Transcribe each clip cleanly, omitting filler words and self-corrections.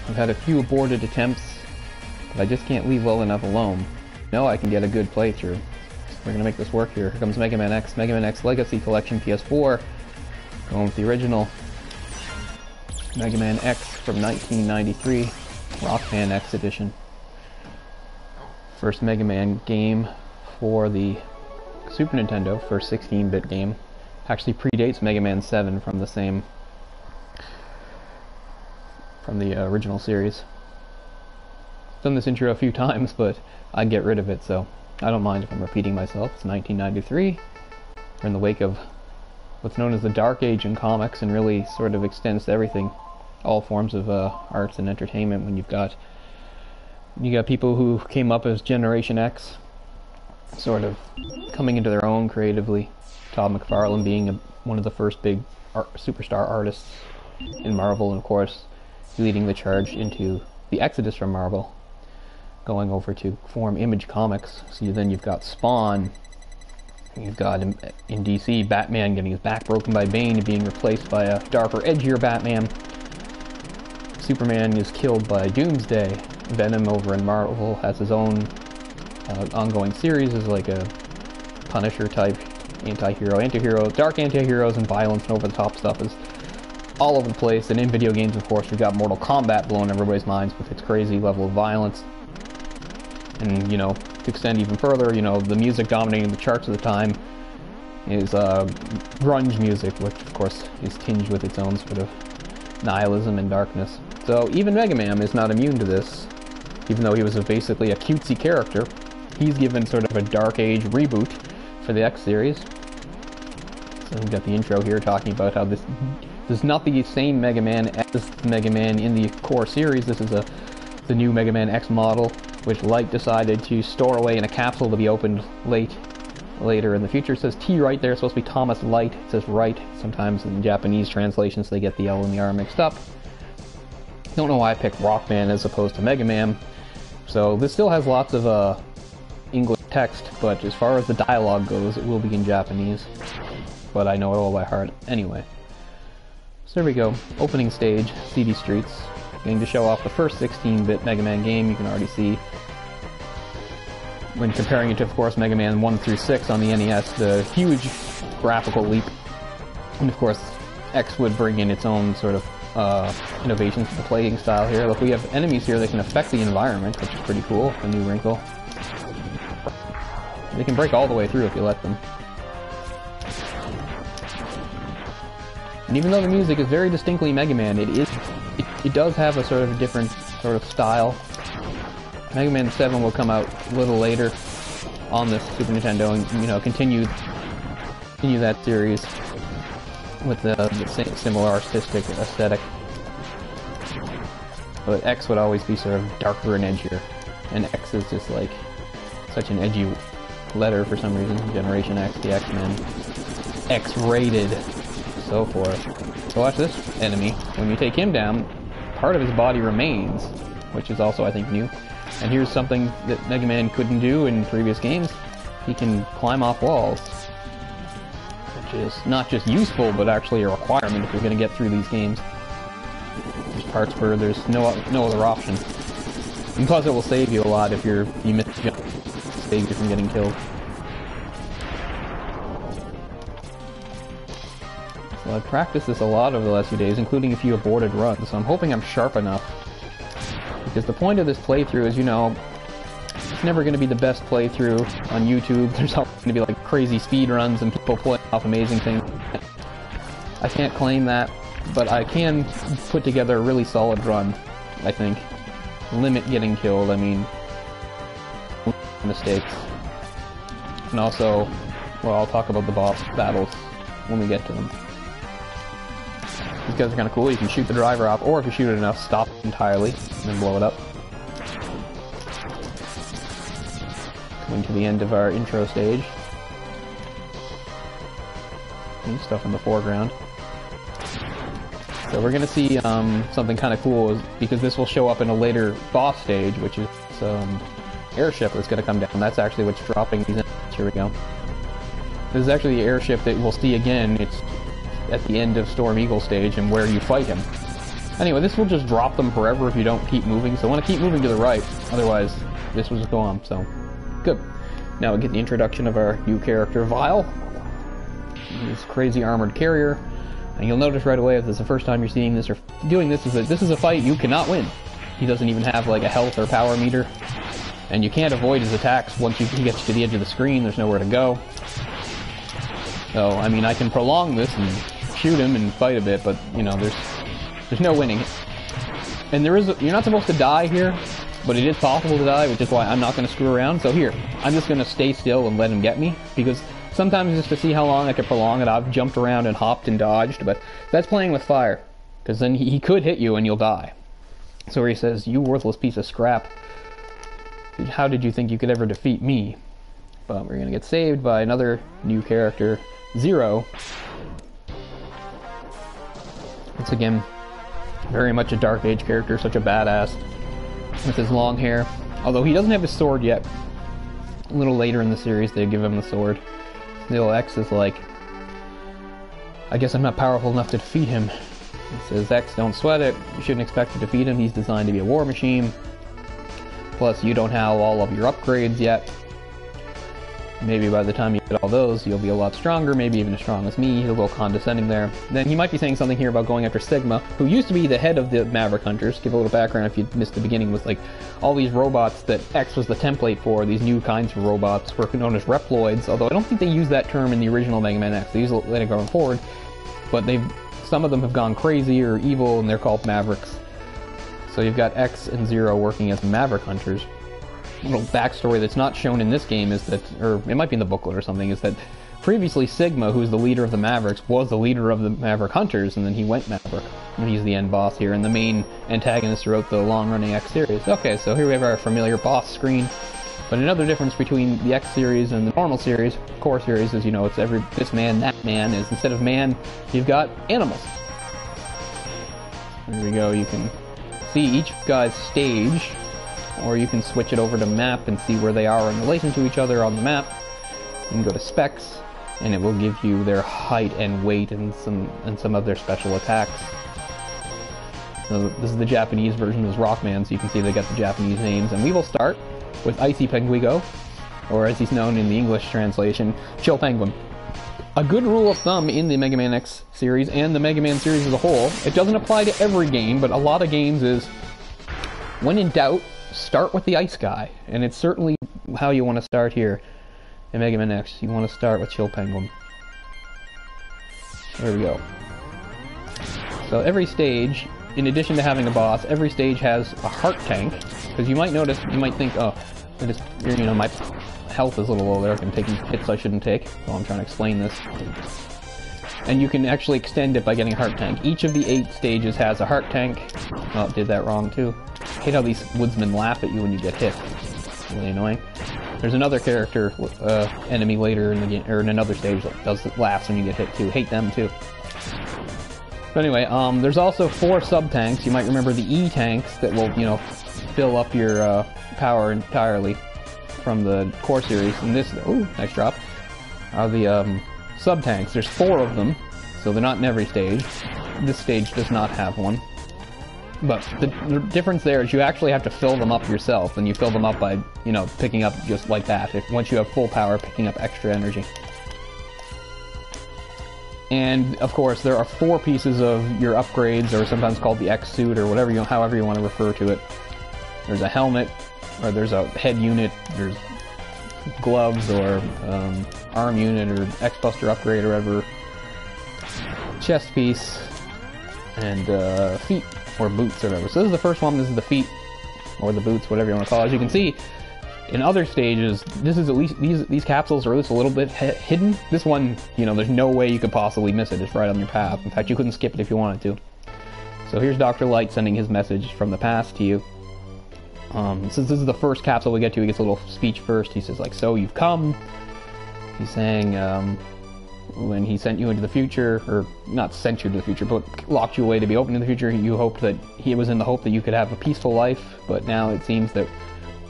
I've had a few aborted attempts, but I just can't leave well enough alone. No, I can get a good playthrough. We're gonna make this work here. Here comes Mega Man X Legacy Collection PS4. Going with the original Mega Man X from 1993, Rock Band X Edition. First Mega Man game for the Super Nintendo, first 16-bit game. Actually predates Mega Man 7 from the original series. Done this intro a few times, but I get rid of it, so I don't mind if I'm repeating myself. It's 1993. We're in the wake of what's known as the Dark Age in comics, and really sort of extends to everything, all forms of arts and entertainment. When you got people who came up as Generation X, sort of coming into their own creatively. Todd McFarlane being one of the first big superstar artists in Marvel, and of course leading the charge into the exodus from Marvel, going over to form Image Comics. So you've got Spawn, you've got in DC Batman getting his back broken by Bane and being replaced by a darker, edgier Batman. Superman is killed by Doomsday. Venom over in Marvel has his own ongoing series as like a Punisher type anti-hero, dark anti-heroes, and violence and over-the-top stuff is all over the place. And in video games, of course, we've got Mortal Kombat blowing everybody's minds with its crazy level of violence. And, you know, to extend even further, you know, the music dominating the charts at the time is grunge music, which, of course, is tinged with its own sort of nihilism and darkness. So even Mega Man is not immune to this, even though he was basically a cutesy character. He's given sort of a Dark Age reboot for the X series. So we've got the intro here talking about how this is not the same Mega Man as the Mega Man in the core series. This is the new Mega Man X model, which Light decided to store away in a capsule to be opened later in the future. It says T right there. It's supposed to be Thomas Light. It says Wright. Sometimes in Japanese translations they get the L and the R mixed up. Don't know why I picked Rock Band as opposed to Mega Man. So this still has lots of English text, but as far as the dialogue goes, it will be in Japanese. But I know it all by heart anyway. So there we go. Opening stage, CD Streets. Getting to show off the first 16-bit Mega Man game. You can already see, when comparing it to, of course, Mega Man 1 through 6 on the NES, the huge graphical leap. And of course, X would bring in its own sort of innovations to the playing style here. Look, we have enemies here that can affect the environment, which is pretty cool. A new wrinkle. They can break all the way through if you let them. And even though the music is very distinctly Mega Man, it does have a sort of different sort of style. Mega Man 7 will come out a little later on this Super Nintendo, and you know, continue that series with the similar artistic aesthetic. But X would always be sort of darker and edgier, and X is just like such an edgy letter for some reason. Generation X, the X-Men, X-rated, so forth. So watch this enemy. When you take him down, part of his body remains, which is also, I think, new. And here's something that Mega Man couldn't do in previous games. He can climb off walls, which is not just useful, but actually a requirement if you're going to get through these games. There's parts where there's no other option. And plus, it will save you a lot if you miss the jump. Save you from getting killed. So I've practiced this a lot over the last few days, including a few aborted runs, so I'm hoping I'm sharp enough. Because the point of this playthrough is, you know, it's never going to be the best playthrough on YouTube. There's always going to be like crazy speed runs and people pulling off amazing things. I can't claim that, but I can put together a really solid run, I think. Limit getting killed, I mean, mistakes. And also, well, I'll talk about the boss battles when we get to them. These guys are kind of cool. You can shoot the driver off, or if you shoot it enough, stop entirely, and then blow it up. Coming to the end of our intro stage. New stuff in the foreground. So we're going to see something kind of cool, because this will show up in a later boss stage, which is airship that's going to come down. That's actually what's dropping these enemies. Here we go. This is actually the airship that we'll see again. It's at the end of Storm Eagle stage and where you fight him. Anyway, this will just drop them forever if you don't keep moving, so I want to keep moving to the right, otherwise this will just go on, so good. Now we get the introduction of our new character, Vile, this crazy armored carrier, and you'll notice right away if this is the first time you're seeing this or doing this, is that this is a fight you cannot win. He doesn't even have like a health or power meter, and you can't avoid his attacks once he gets to the edge of the screen. There's nowhere to go. So, I mean, I can prolong this and shoot him and fight a bit, but, you know, there's no winning. And you're not supposed to die here, but it is possible to die, which is why I'm not going to screw around. So here, I'm just going to stay still and let him get me, because sometimes just to see how long I can prolong it, I've jumped around and hopped and dodged, but that's playing with fire, because then he could hit you and you'll die. So where he says, "You worthless piece of scrap, how did you think you could ever defeat me?" But we're going to get saved by another new character, Zero. Once again, very much a Dark Age character, such a badass, with his long hair. Although he doesn't have his sword yet. A little later in the series they give him the sword. Still, X is like, "I guess I'm not powerful enough to defeat him." He says, "X, don't sweat it. You shouldn't expect to defeat him. He's designed to be a war machine. Plus, you don't have all of your upgrades yet. Maybe by the time you get all those, you'll be a lot stronger, maybe even as strong as me." He's a little condescending there. Then he might be saying something here about going after Sigma, who used to be the head of the Maverick Hunters. Give a little background if you missed the beginning, with like all these robots that X was the template for, these new kinds of robots were known as Reploids, although I don't think they used that term in the original Mega Man X. They use it later going forward, but some of them have gone crazy or evil and they're called Mavericks. So you've got X and Zero working as Maverick Hunters. A little backstory that's not shown in this game is that, or it might be in the booklet or something, is that previously Sigma, who's the leader of the Mavericks, was the leader of the Maverick Hunters, and then he went Maverick. And he's the end boss here, and the main antagonist throughout the long-running X series. Okay, so here we have our familiar boss screen. But another difference between the X series and the normal series, core series, is, you know, it's this man, that man, is instead of man, you've got animals. There we go, you can see each guy's stage, or you can switch it over to map and see where they are in relation to each other on the map. You can go to specs, and it will give you their height and weight and some of their special attacks. So this is the Japanese version of Rockman, so you can see they got the Japanese names. And we will start with Icy Penguigo, or as he's known in the English translation, Chill Penguin. A good rule of thumb in the Mega Man X series and the Mega Man series as a whole, it doesn't apply to every game, but a lot of games, is when in doubt, start with the ice guy, and it's certainly how you want to start here in Mega Man X. You want to start with Chill Penguin. There we go. So every stage, in addition to having a boss, every stage has a heart tank, because you might notice, you might think, oh, you know, my health is a little low there, I'm taking hits I shouldn't take, so I'm trying to explain this. And you can actually extend it by getting a heart tank. Each of the 8 stages has a heart tank. Oh, did that wrong too. I hate how these woodsmen laugh at you when you get hit. It's really annoying. There's another character, enemy later in the game, or in another stage that laughs when you get hit too. Hate them too. But anyway, there's also 4 sub-tanks. You might remember the E-tanks that will, you know, fill up your power entirely from the core series. And this, ooh, nice drop, are the sub-tanks. There's 4 of them, so they're not in every stage. This stage does not have one. But the difference there is you actually have to fill them up yourself, and you fill them up by, you know, picking up just like that. Once you have full power, picking up extra energy. And, of course, there are 4 pieces of your upgrades, or sometimes called the X-suit, or whatever however you want to refer to it. There's a helmet, or there's a head unit, there's gloves, or arm unit, or X-Buster upgrade, or whatever. Chest piece, and feet, or boots, or whatever. So this is the first one, this is the feet, or the boots, whatever you want to call it. As you can see, in other stages, this is at least, these capsules are at least a little bit hidden. This one, you know, there's no way you could possibly miss it. It's right on your path. In fact, you couldn't skip it if you wanted to. So here's Dr. Light sending his message from the past to you. Since this is the first capsule we get to, he gets a little speech first. He says, like, so you've come. He's saying, when he sent you into the future, or not sent you to the future, but locked you away to be open to the future, you hoped that he was in the hope that you could have a peaceful life, but now it seems that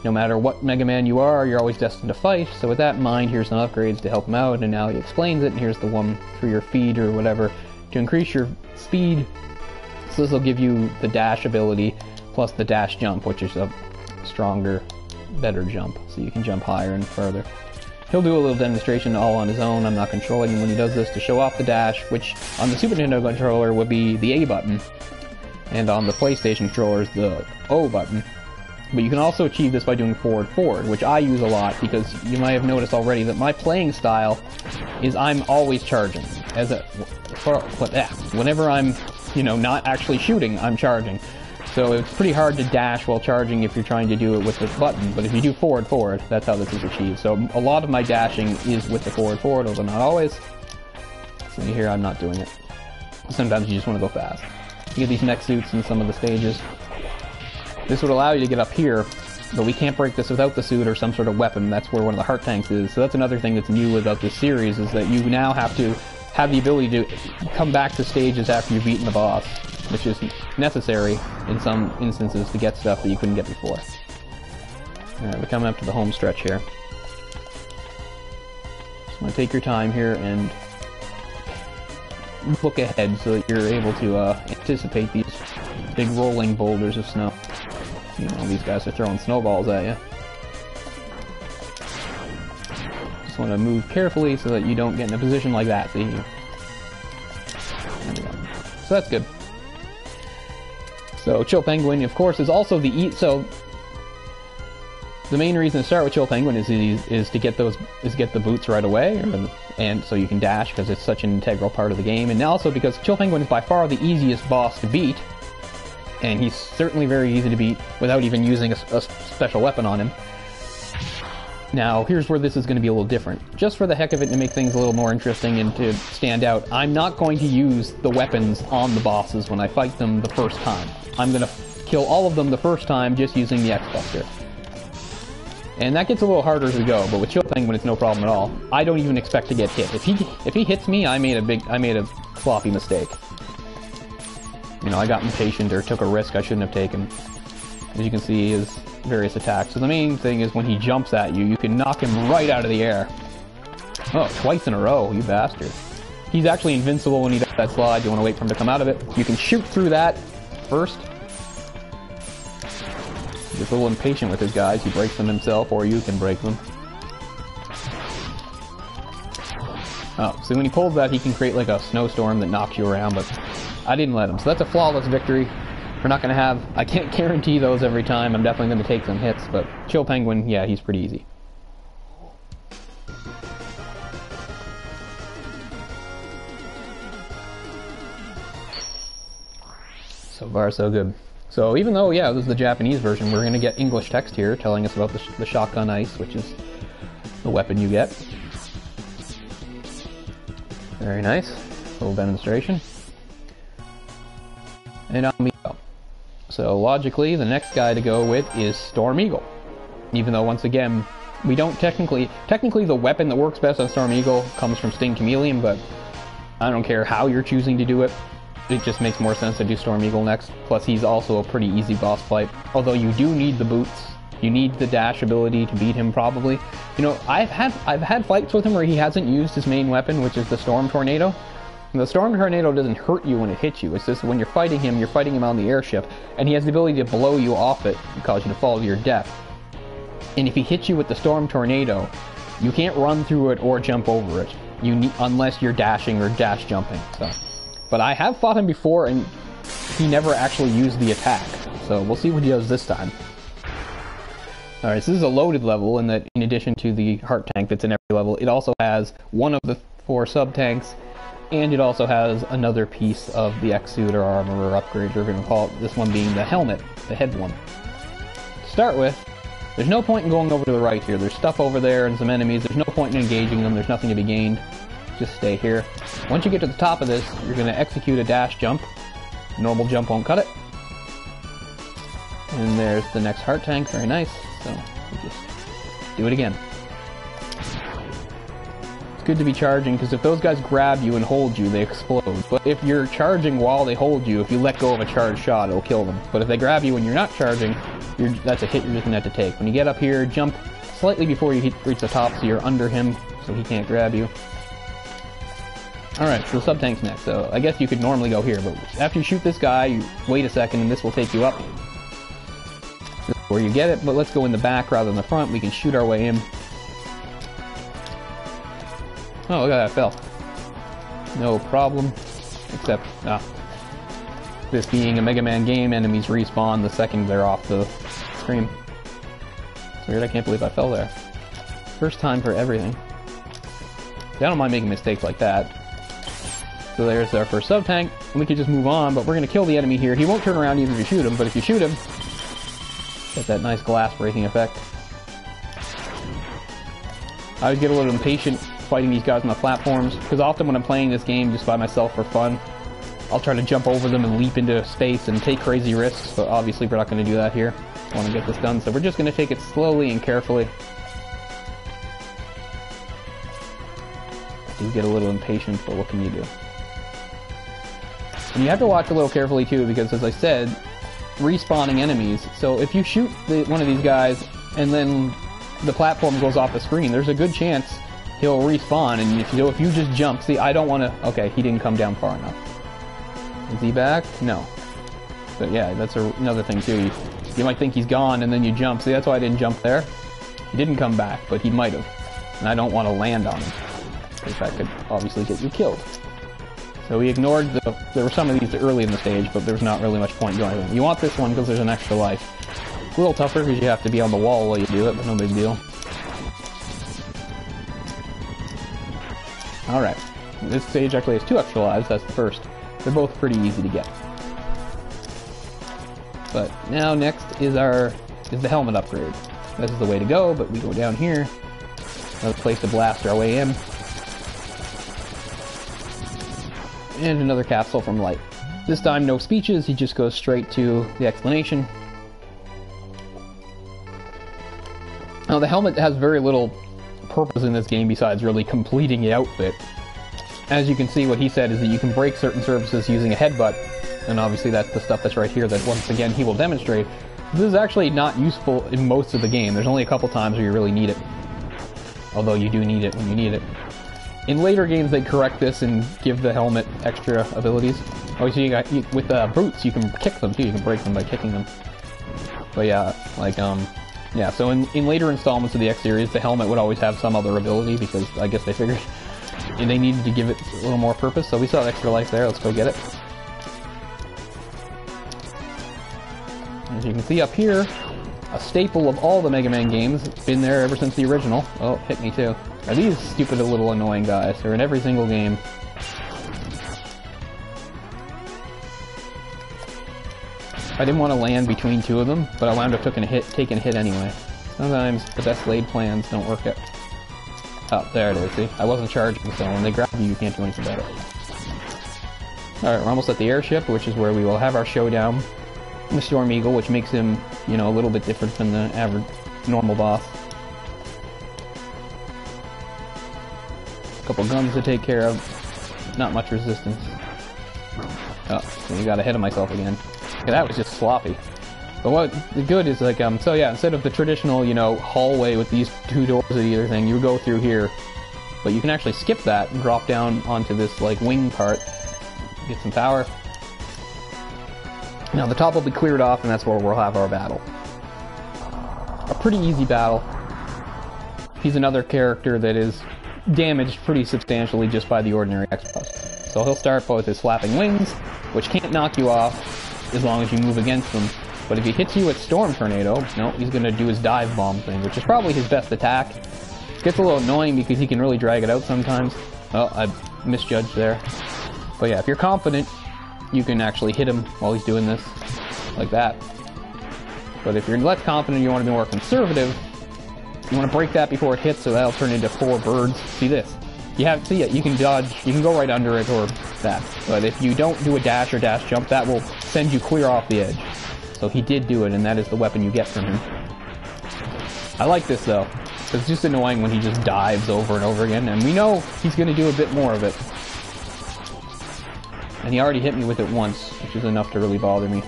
no matter what Mega Man you are, you're always destined to fight. So with that in mind, here's some upgrades to help him out, and now he explains it, and here's the one for your feed or whatever, to increase your speed, So this will give you the dash ability plus the dash jump, which is a stronger, better jump, so you can jump higher and further. He'll do a little demonstration all on his own. I'm not controlling him when he does this to show off the dash, which on the Super Nintendo controller would be the A button, and on the PlayStation controller is the O button. But you can also achieve this by doing forward, which I use a lot because you might have noticed already that my playing style is I'm always charging. Whenever I'm, not actually shooting, I'm charging. So it's pretty hard to dash while charging if you're trying to do it with the button, but if you do forward, that's how this is achieved. So a lot of my dashing is with the forward, although not always. So here I'm not doing it. Sometimes you just want to go fast. You get these mech suits in some of the stages. This would allow you to get up here, but we can't break this without the suit or some sort of weapon. That's where one of the heart tanks is. So that's another thing that's new about this series, is that you now have to have the ability to come back to stages after you've beaten the boss, which is necessary in some instances to get stuff that you couldn't get before. Alright, we're coming up to the home stretch here. Just want to take your time here and look ahead so that you're able to anticipate these big rolling boulders of snow. These guys are throwing snowballs at you. Just want to move carefully so that you don't get in a position like that. See? There we go. So that's good. So Chill Penguin, of course, is also so the main reason to start with Chill Penguin is to get the boots right away, and so you can dash because it's such an integral part of the game, and also because Chill Penguin is by far the easiest boss to beat. And he's certainly very easy to beat without even using a special weapon on him. Now, here's where this is going to be a little different. Just for the heck of it, to make things a little more interesting and to stand out, I'm not going to use the weapons on the bosses when I fight them the first time. I'm going to kill all of them the first time just using the X-Buster. And that gets a little harder as we go, but with Chill Penguin it's no problem at all. I don't even expect to get hit. If he hits me, I made a sloppy mistake. I got impatient or took a risk I shouldn't have taken. As you can see, his various attacks. So the main thing is when he jumps at you, you can knock him right out of the air. Oh, twice in a row, you bastard. He's actually invincible when he does that slide. You want to wait for him to come out of it. You can shoot through that first. He's a little impatient with his guys. He breaks them himself, or you can break them. Oh, so when he pulls that, he can create like a snowstorm that knocks you around, but I didn't let him. So that's a flawless victory. We're not going to have... I can't guarantee those every time. I'm definitely going to take some hits, but Chill Penguin, yeah, he's pretty easy. So far, so good. So even though, yeah, this is the Japanese version, we're going to get English text here telling us about the shotgun ice, which is the weapon you get. Very nice. Little demonstration. And on we go. So logically, the next guy to go with is Storm Eagle. Even though, once again, we don't technically the weapon that works best on Storm Eagle comes from Sting Chameleon, but I don't care how you're choosing to do it. It just makes more sense to do Storm Eagle next. Plus, he's also a pretty easy boss fight. Although you do need the boots. You need the dash ability to beat him, probably. I've had fights with him where he hasn't used his main weapon, which is the Storm Tornado. And the Storm Tornado doesn't hurt you when it hits you. It's just when you're fighting him on the airship, and he has the ability to blow you off it and cause you to fall to your death. And if he hits you with the Storm Tornado, you can't run through it or jump over it. Unless you're dashing or dash jumping. So, but I have fought him before, and he never actually used the attack. So we'll see what he does this time. Alright, so this is a loaded level in that in addition to the heart tank that's in every level, it also has one of the 4 sub-tanks, and it also has another piece of the X-suit or armor or upgrade, you're going to call it, this one being the helmet, the head one. To start with, there's no point in going over to the right here. There's stuff over there and some enemies. There's no point in engaging them. There's nothing to be gained. Just stay here. Once you get to the top of this, you're going to execute a dash jump. Normal jump won't cut it. And there's the next heart tank. Very nice. So, we'll just do it again. Good to be charging, because if those guys grab you and hold you, they explode. But if you're charging while they hold you, if you let go of a charged shot, it'll kill them. But if they grab you and you're not charging, that's a hit you're just going to have to take. When you get up here, jump slightly before you reach the top so you're under him, so he can't grab you. Alright, so the sub-tank's next. So I guess you could normally go here, but after you shoot this guy, you wait a second and this will take you up. This is where you get it, but let's go in the back rather than the front. We can shoot our way in. Oh, look at that, fell. No problem. Except, this being a Mega Man game, enemies respawn the second they're off the screen. It's weird, I can't believe I fell there. First time for everything. I don't mind making mistakes like that. So there's our first sub-tank, and we can just move on, but we're going to kill the enemy here. He won't turn around even if you shoot him, but if you shoot him, get that nice glass breaking effect. I always get a little impatient fighting these guys on the platforms, because often when I'm playing this game just by myself for fun, I'll try to jump over them and leap into space and take crazy risks, but obviously we're not going to do that here. I want to get this done, so we're just going to take it slowly and carefully. I do get a little impatient, but what can you do? And you have to watch a little carefully too, because as I said, respawning enemies, so if you shoot one of these guys and then the platform goes off the screen, there's a good chance he'll respawn, and if you just jump, see, I don't want to, okay, he didn't come down far enough. Is he back? No. But yeah, that's another thing too. You might think he's gone and then you jump. See, that's why I didn't jump there. He didn't come back, but he might have. And I don't want to land on him, because that could obviously get you killed. So we ignored there were some of these early in the stage, but there's not really much point going in. You want this one because there's an extra life. A little tougher because you have to be on the wall while you do it, but no big deal. Alright. This stage actually has 2 extra lives, that's the first. They're both pretty easy to get. But now next is the helmet upgrade. This is the way to go, but we go down here. Another place to blast our way in. And another capsule from Light. This time no speeches, he just goes straight to the explanation. Now the helmet has very little purpose in this game besides really completing the outfit. As you can see, what he said is that you can break certain surfaces using a headbutt, and obviously that's the stuff that's right here that once again he will demonstrate. This is actually not useful in most of the game. There's only a couple times where you really need it. Although you do need it when you need it. In later games they correct this and give the helmet extra abilities. Oh, so with boots you can kick them too, you can break them by kicking them. But yeah, like, yeah, so in later installments of the X series, the helmet would always have some other ability, because I guess they figured they needed to give it a little more purpose, so we saw extra life there, let's go get it. As you can see up here, a staple of all the Mega Man games, it's been there ever since the original. Oh, hit me too. Are these stupid little annoying guys? They're in every single game. I didn't want to land between 2 of them, but I wound up taking a hit anyway. Sometimes the best laid plans don't work out. Oh, there it is, see? I wasn't charging, so when they grab you, you can't do anything about it. Alright, we're almost at the airship, which is where we will have our showdown. The Storm Eagle, which makes him, you know, a little bit different than the average normal boss. A couple guns to take care of. Not much resistance. Oh, so you got ahead of myself again. Okay, that was just sloppy. But what the good is, like, so yeah, instead of the traditional, you know, hallway with these 2 doors at either thing, you go through here. But you can actually skip that and drop down onto this, like, wing part. Get some power. Now the top will be cleared off, and that's where we'll have our battle. A pretty easy battle. He's another character that is damaged pretty substantially just by the ordinary X-Bus. So he'll start with his flapping wings, which can't knock you off as long as you move against them. But if he hits you with Storm Tornado, no, he's going to do his dive bomb thing, which is probably his best attack. Gets a little annoying because he can really drag it out sometimes. Oh, I misjudged there. But yeah, if you're confident, you can actually hit him while he's doing this, like that. But if you're less confident, you want to be more conservative, you want to break that before it hits, so that'll turn into 4 birds. See this? See it, you can dodge, you can go right under it or that. But if you don't do a dash or dash jump, that will send you clear off the edge. So he did do it, and that is the weapon you get from him. I like this though. It's just annoying when he just dives over and over again, and we know he's going to do a bit more of it. And he already hit me with it once, which is enough to really bother me.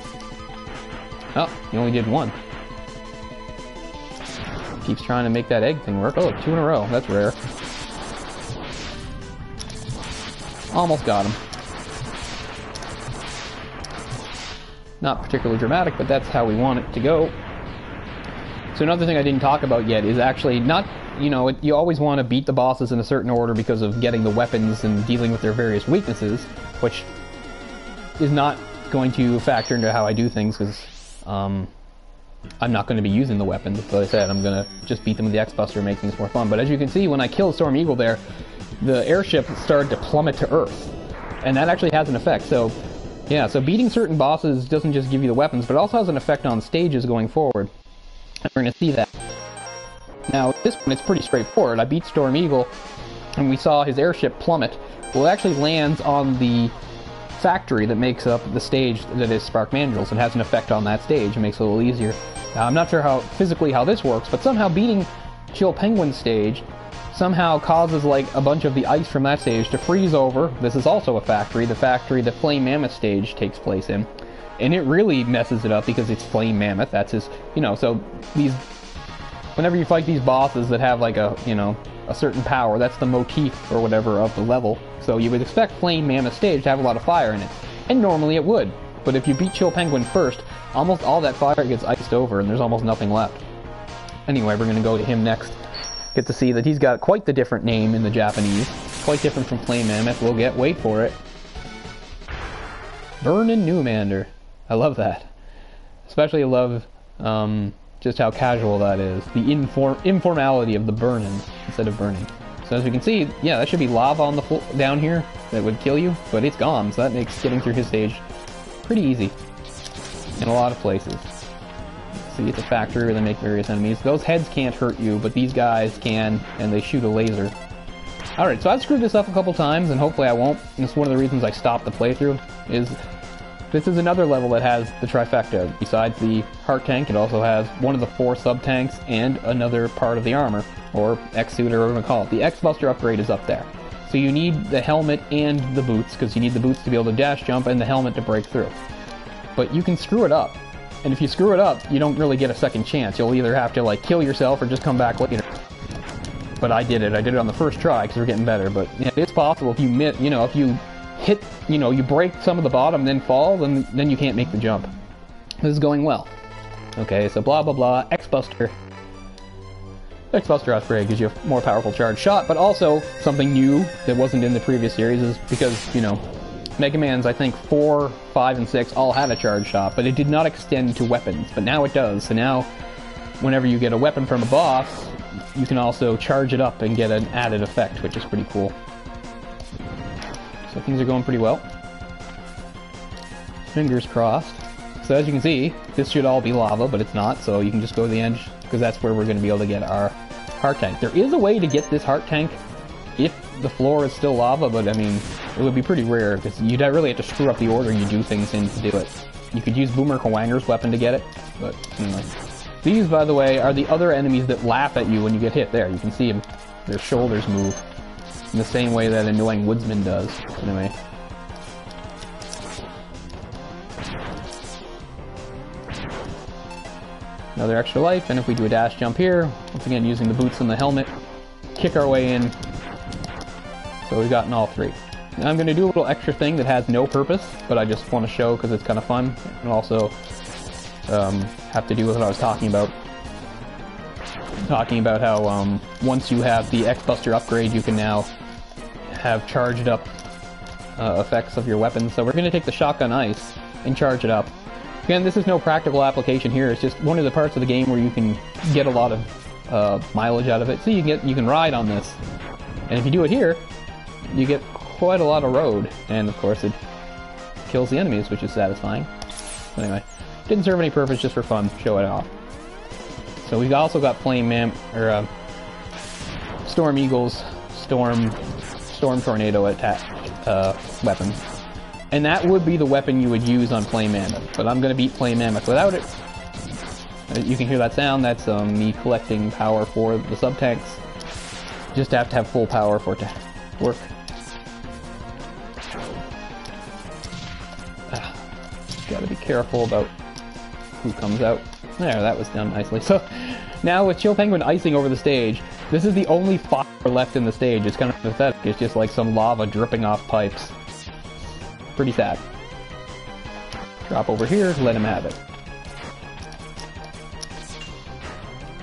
Oh, he only did 1. Keeps trying to make that egg thing work. Oh, 2 in a row. That's rare. Almost got him. Not particularly dramatic, but that's how we want it to go. So another thing I didn't talk about yet is actually not, you know, you always want to beat the bosses in a certain order because of getting the weapons and dealing with their various weaknesses, which is not going to factor into how I do things because I'm not going to be using the weapons. As I said, I'm going to just beat them with the X-Buster and make things more fun. But as you can see, when I killed Storm Eagle there, the airship started to plummet to Earth. And that actually has an effect. So, yeah, so beating certain bosses doesn't just give you the weapons, but it also has an effect on stages going forward. And we're going to see that. Now, this one, it's pretty straightforward. I beat Storm Eagle, and we saw his airship plummet. Well, it actually lands on the factory that makes up the stage that is Spark Mandrills. It has an effect on that stage. It makes it a little easier. Now, I'm not sure how physically how this works, but somehow beating Chill Penguin's stage somehow causes like a bunch of the ice from that stage to freeze over. This is also a factory, the factory the Flame Mammoth stage takes place in. And it really messes it up because it's Flame Mammoth. That's his, you know, so these, whenever you fight these bosses that have like a, you know, a certain power, that's the motif or whatever of the level. So you would expect Flame Mammoth stage to have a lot of fire in it. And normally it would. But if you beat Chill Penguin first, almost all that fire gets iced over and there's almost nothing left. Anyway, we're going to go to him next. Get to see that he's got quite the different name in the Japanese. Quite different from Flame Mammoth. We'll get, wait for it, Burnin' Newmander. I love that. Especially love just how casual that is. The informality of the burnin' instead of burning. So as we can see, yeah, that should be lava on the floor down here that would kill you, but it's gone, so that makes getting through his stage pretty easy in a lot of places. See, it's a factory where they make various enemies. Those heads can't hurt you, but these guys can, and they shoot a laser. Alright, so I've screwed this up a couple times, and hopefully I won't. And it's one of the reasons I stopped the playthrough, is this is another level that has the trifecta. Besides the heart tank, it also has one of the 4 sub-tanks and another part of the armor, or X-suit, or whatever you want to call it. The X-Buster upgrade is up there. So you need the helmet and the boots, because you need the boots to be able to dash jump and the helmet to break through. But you can screw it up. And if you screw it up, you don't really get a second chance. You'll either have to, like, kill yourself or just come back later. But I did it. I did it on the first try, because we're getting better. But yeah, it's possible if you you know, if you hit, you know, you break some of the bottom, then fall, then you can't make the jump. This is going well. Okay, so blah, blah, blah. X-Buster. X-Buster upgrade gives you a more powerful charge shot, but also something new that wasn't in the previous series is because, you know, Mega Man's, I think, 4, 5, and 6 all had a charge shot, but it did not extend to weapons, but now it does. So now, whenever you get a weapon from a boss, you can also charge it up and get an added effect, which is pretty cool. So things are going pretty well. Fingers crossed. So as you can see, this should all be lava, but it's not, so you can just go to the edge, because that's where we're going to be able to get our heart tank. There is a way to get this heart tank if the floor is still lava, but I mean, it would be pretty rare, because you'd really have to screw up the order you do things in to do it. You could use Boomer Kawanger's weapon to get it, but anyway. These, by the way, are the other enemies that laugh at you when you get hit. There, you can see them. Their shoulders move in the same way that annoying woodsman does. Anyway. Another extra life, and if we do a dash jump here, once again using the boots and the helmet, kick our way in. So we've gotten all 3. Now I'm going to do a little extra thing that has no purpose, but I just want to show because it's kind of fun, and also have to do with what I was talking about. Talking about how once you have the X-Buster upgrade, you can now have charged up effects of your weapons. So we're going to take the Shotgun Ice and charge it up. Again, this is no practical application here. It's just one of the parts of the game where you can get a lot of mileage out of it. So you can ride on this, and if you do it here, you get quite a lot of road, and of course it kills the enemies, which is satisfying. Anyway, didn't serve any purpose, just for fun. Show it off. So we've also got Storm Eagle's Storm Tornado attack weapon. And that would be the weapon you would use on Flame Mammoth, but I'm going to beat Flame Mammoth without it. You can hear that sound, that's me collecting power for the sub-tanks. Just have to have full power for it to work. Gotta be careful about who comes out. There, that was done nicely. So, now with Chill Penguin icing over the stage, This is the only fire left in the stage. It's kind of pathetic. It's just like some lava dripping off pipes. Pretty sad. Drop over here, let him have it.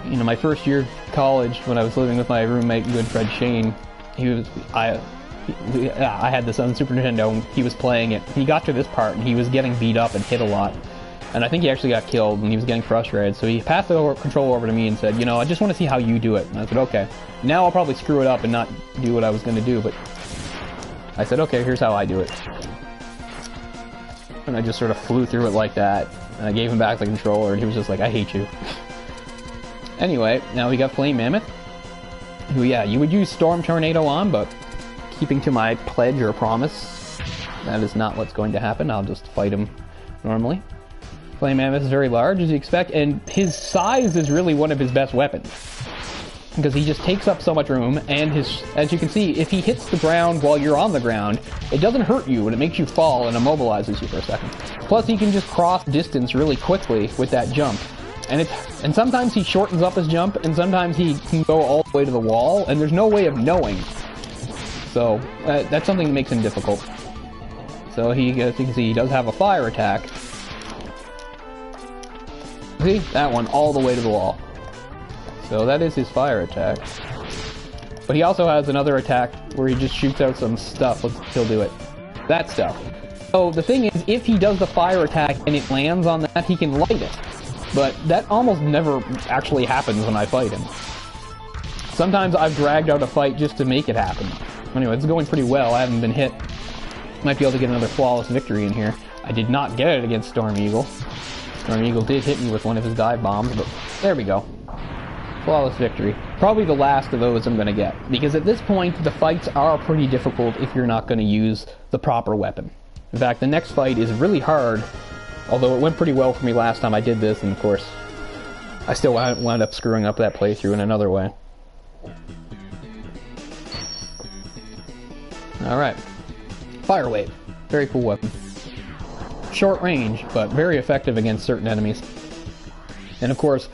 You know, my first year of college, when I was living with my roommate and good friend Shane, I had this on Super Nintendo, and he was playing it. He got to this part, and he was getting beat up and hit a lot. And I think he actually got killed, and he was getting frustrated. So he passed the control over to me and said, you know, I just want to see how you do it. And I said, okay. Now I'll probably screw it up and not do what I was going to do, but I said, okay, here's how I do it. And I just sort of flew through it like that. And I gave him back the controller, and he was just like, I hate you. Anyway, now we got Flame Mammoth, who, yeah, you would use Storm Tornado on, but keeping to my pledge or promise, that is not what's going to happen. I'll just fight him normally. Flame Mammoth is very large, as you expect, and his size is really one of his best weapons. Because he just takes up so much room, and as you can see, if he hits the ground while you're on the ground, it doesn't hurt you, and it makes you fall and immobilizes you for a second. Plus, he can just cross distance really quickly with that jump. And sometimes he shortens up his jump, and sometimes he can go all the way to the wall, and there's no way of knowing. So, that's something that makes him difficult. So, as you can see, he does have a fire attack. See? That one all the way to the wall. So that is his fire attack. But he also has another attack where he just shoots out some stuff. He'll do it. That stuff. So the thing is, if he does the fire attack and it lands on that, he can light it. But that almost never actually happens when I fight him. Sometimes I've dragged out a fight just to make it happen. Anyway, it's going pretty well. I haven't been hit. Might be able to get another flawless victory in here. I did not get it against Storm Eagle. Storm Eagle did hit me with one of his dive bombs, but there we go. Flawless victory. Probably the last of those I'm going to get, because at this point, the fights are pretty difficult if you're not going to use the proper weapon. In fact, the next fight is really hard, although it went pretty well for me last time I did this, and of course, I still wound up screwing up that playthrough in another way. Alright. Fire Wave. Very cool weapon. Short range, but very effective against certain enemies. And of course,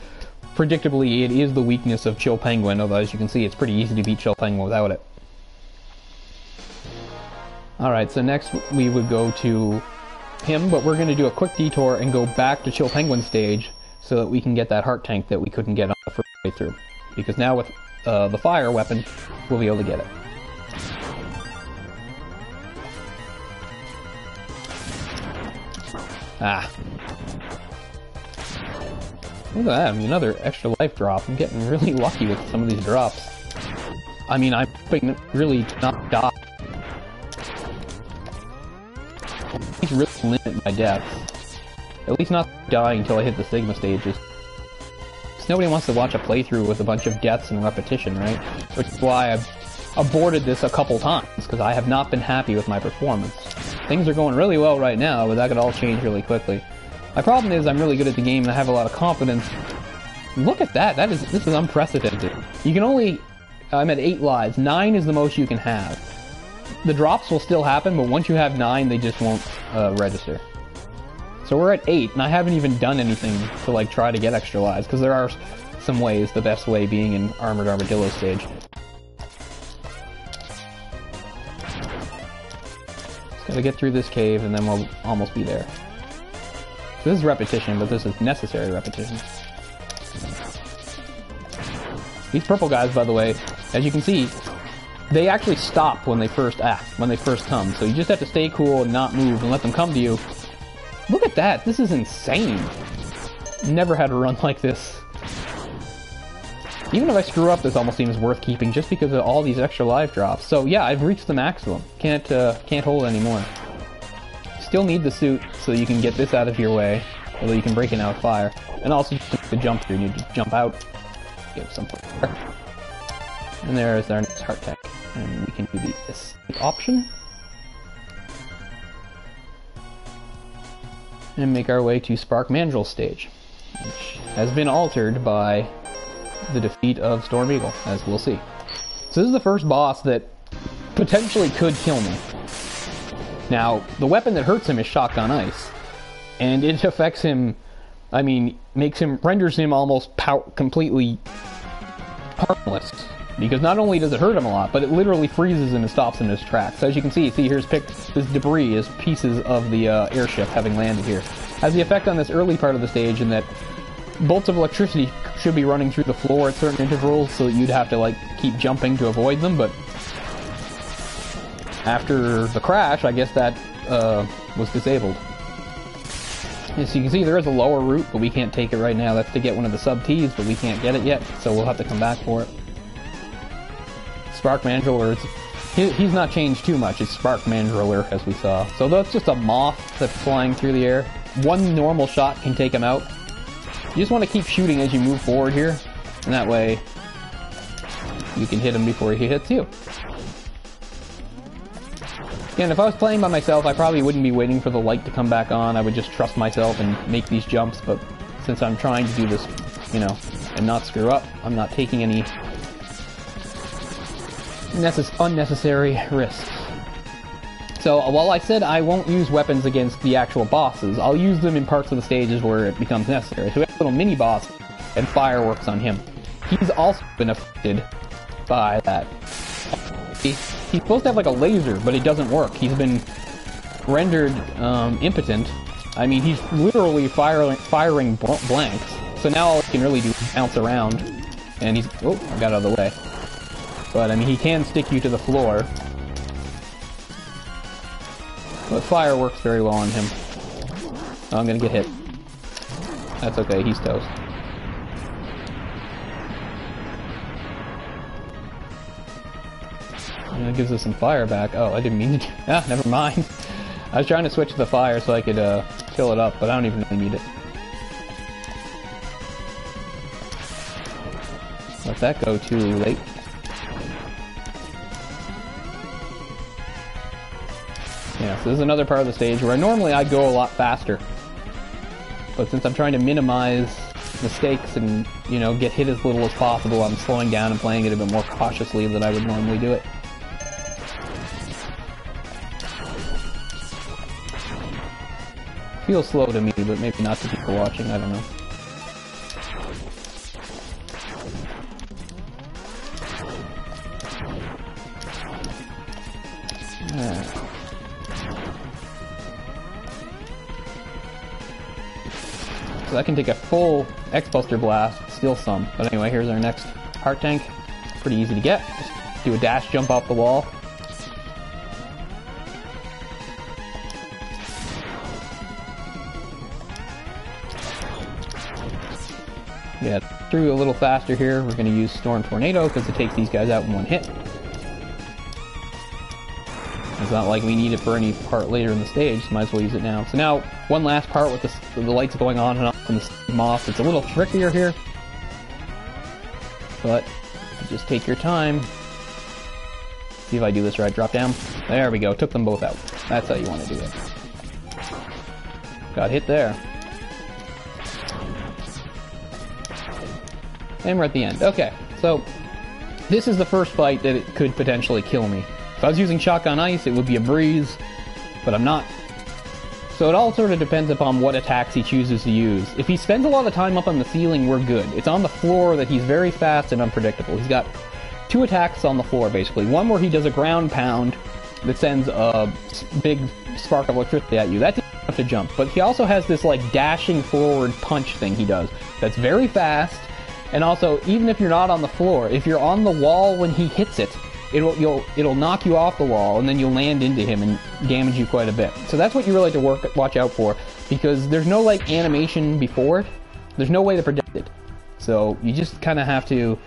predictably, it is the weakness of Chill Penguin, although as you can see, it's pretty easy to beat Chill Penguin without it. Alright, so next we would go to him, but we're going to do a quick detour and go back to Chill Penguin stage so that we can get that heart tank that we couldn't get on the first way through. Because now with the fire weapon, we'll be able to get it. Ah. Look at that, another extra life drop. I'm getting really lucky with some of these drops. I mean, I'm hoping really to not die. At least really limit my deaths. At least not die until I hit the Sigma stages. Because nobody wants to watch a playthrough with a bunch of deaths and repetition, right? Which is why I've aborted this a couple times, because I have not been happy with my performance. Things are going really well right now, but that could all change really quickly. My problem is I'm really good at the game and I have a lot of confidence. Look at that, this is unprecedented. You can only, I'm at 8 lives, 9 is the most you can have. The drops will still happen, but once you have 9, they just won't register. So we're at 8, and I haven't even done anything to like try to get extra lives, because there are some ways, the best way being in Armored Armadillo stage. Gotta get through this cave and then we'll almost be there. So this is repetition, but this is necessary repetition. These purple guys, by the way, as you can see, they actually stop when they first come. So you just have to stay cool and not move and let them come to you. Look at that, this is insane. Never had a run like this. Even if I screw up, this almost seems worth keeping just because of all these extra life drops. So yeah, I've reached the maximum. Can't hold anymore. Still need the suit so you can get this out of your way, although you can break it out with fire. And also the jump through, you need to jump out, give some fire. And there is our next heart tech. And we can do the escape option. And make our way to Spark Mandrill stage, which has been altered by the defeat of Storm Eagle, as we'll see. So this is the first boss that potentially could kill me. Now, the weapon that hurts him is Shotgun Ice, and it affects him, I mean, renders him almost completely harmless because not only does it hurt him a lot, but it literally freezes him and stops him in his tracks. So as you can see here's picked this debris as pieces of the airship having landed here. Has the effect on this early part of the stage in that bolts of electricity should be running through the floor at certain intervals, so that you'd have to like keep jumping to avoid them, but after the crash, I guess that was disabled. As you can see, there is a lower route, but we can't take it right now. That's to get one of the sub-Ts, but we can't get it yet, so we'll have to come back for it. Spark Mandriller, he's not changed too much. It's Spark Mandriller, as we saw. So that's just a moth that's flying through the air. One normal shot can take him out. You just want to keep shooting as you move forward here, and that way you can hit him before he hits you. Again, if I was playing by myself, I probably wouldn't be waiting for the light to come back on. I would just trust myself and make these jumps, but since I'm trying to do this, you know, and not screw up, I'm not taking any unnecessary risks. So, while I said I won't use weapons against the actual bosses, I'll use them in parts of the stages where it becomes necessary. So we have a little mini-boss and fireworks on him. He's also been affected by that. He's supposed to have like a laser, but it doesn't work. He's been rendered impotent. I mean, he's literally firing blanks. So now all he can really do is bounce around. And he's... Oh, I got out of the way. But, I mean, he can stick you to the floor. But fire works very well on him. Oh, I'm gonna get hit. That's okay, he's toast. And it gives us some fire back. Oh, I didn't mean to do... Ah, never mind. I was trying to switch to the fire so I could fill it up, but I don't even really need it. Let that go too late. Yeah, so this is another part of the stage where normally I go a lot faster. But since I'm trying to minimize mistakes and, you know, get hit as little as possible, I'm slowing down and playing it a bit more cautiously than I would normally do it. Feels slow to me, but maybe not to people watching, I don't know. So that can take a full X-Buster blast, steal some. But anyway, here's our next heart tank. Pretty easy to get. Just do a dash jump off the wall. Yeah, through a little faster here. We're going to use Storm Tornado because it takes these guys out in one hit. It's not like we need it for any part later in the stage, so might as well use it now. So now, one last part with the lights going on and off and the moth. It's a little trickier here, but just take your time. See if I do this right. Drop down. There we go. Took them both out. That's how you want to do it. Got hit there. And we're at the end. Okay, so this is the first fight that it could potentially kill me. If I was using Shotgun Ice, it would be a breeze, but I'm not. So it all sort of depends upon what attacks he chooses to use. If he spends a lot of time up on the ceiling, we're good. It's on the floor that he's very fast and unpredictable. He's got two attacks on the floor, basically. One where he does a ground pound that sends a big spark of electricity at you. That's enough to jump. But he also has this, like, dashing forward punch thing he does that's very fast. And also, even if you're not on the floor, if you're on the wall when he hits it, it'll knock you off the wall, and then you'll land into him and damage you quite a bit. So that's what you really have to watch out for, because there's no, like, animation before it. There's no way to predict it. So you just kind of have to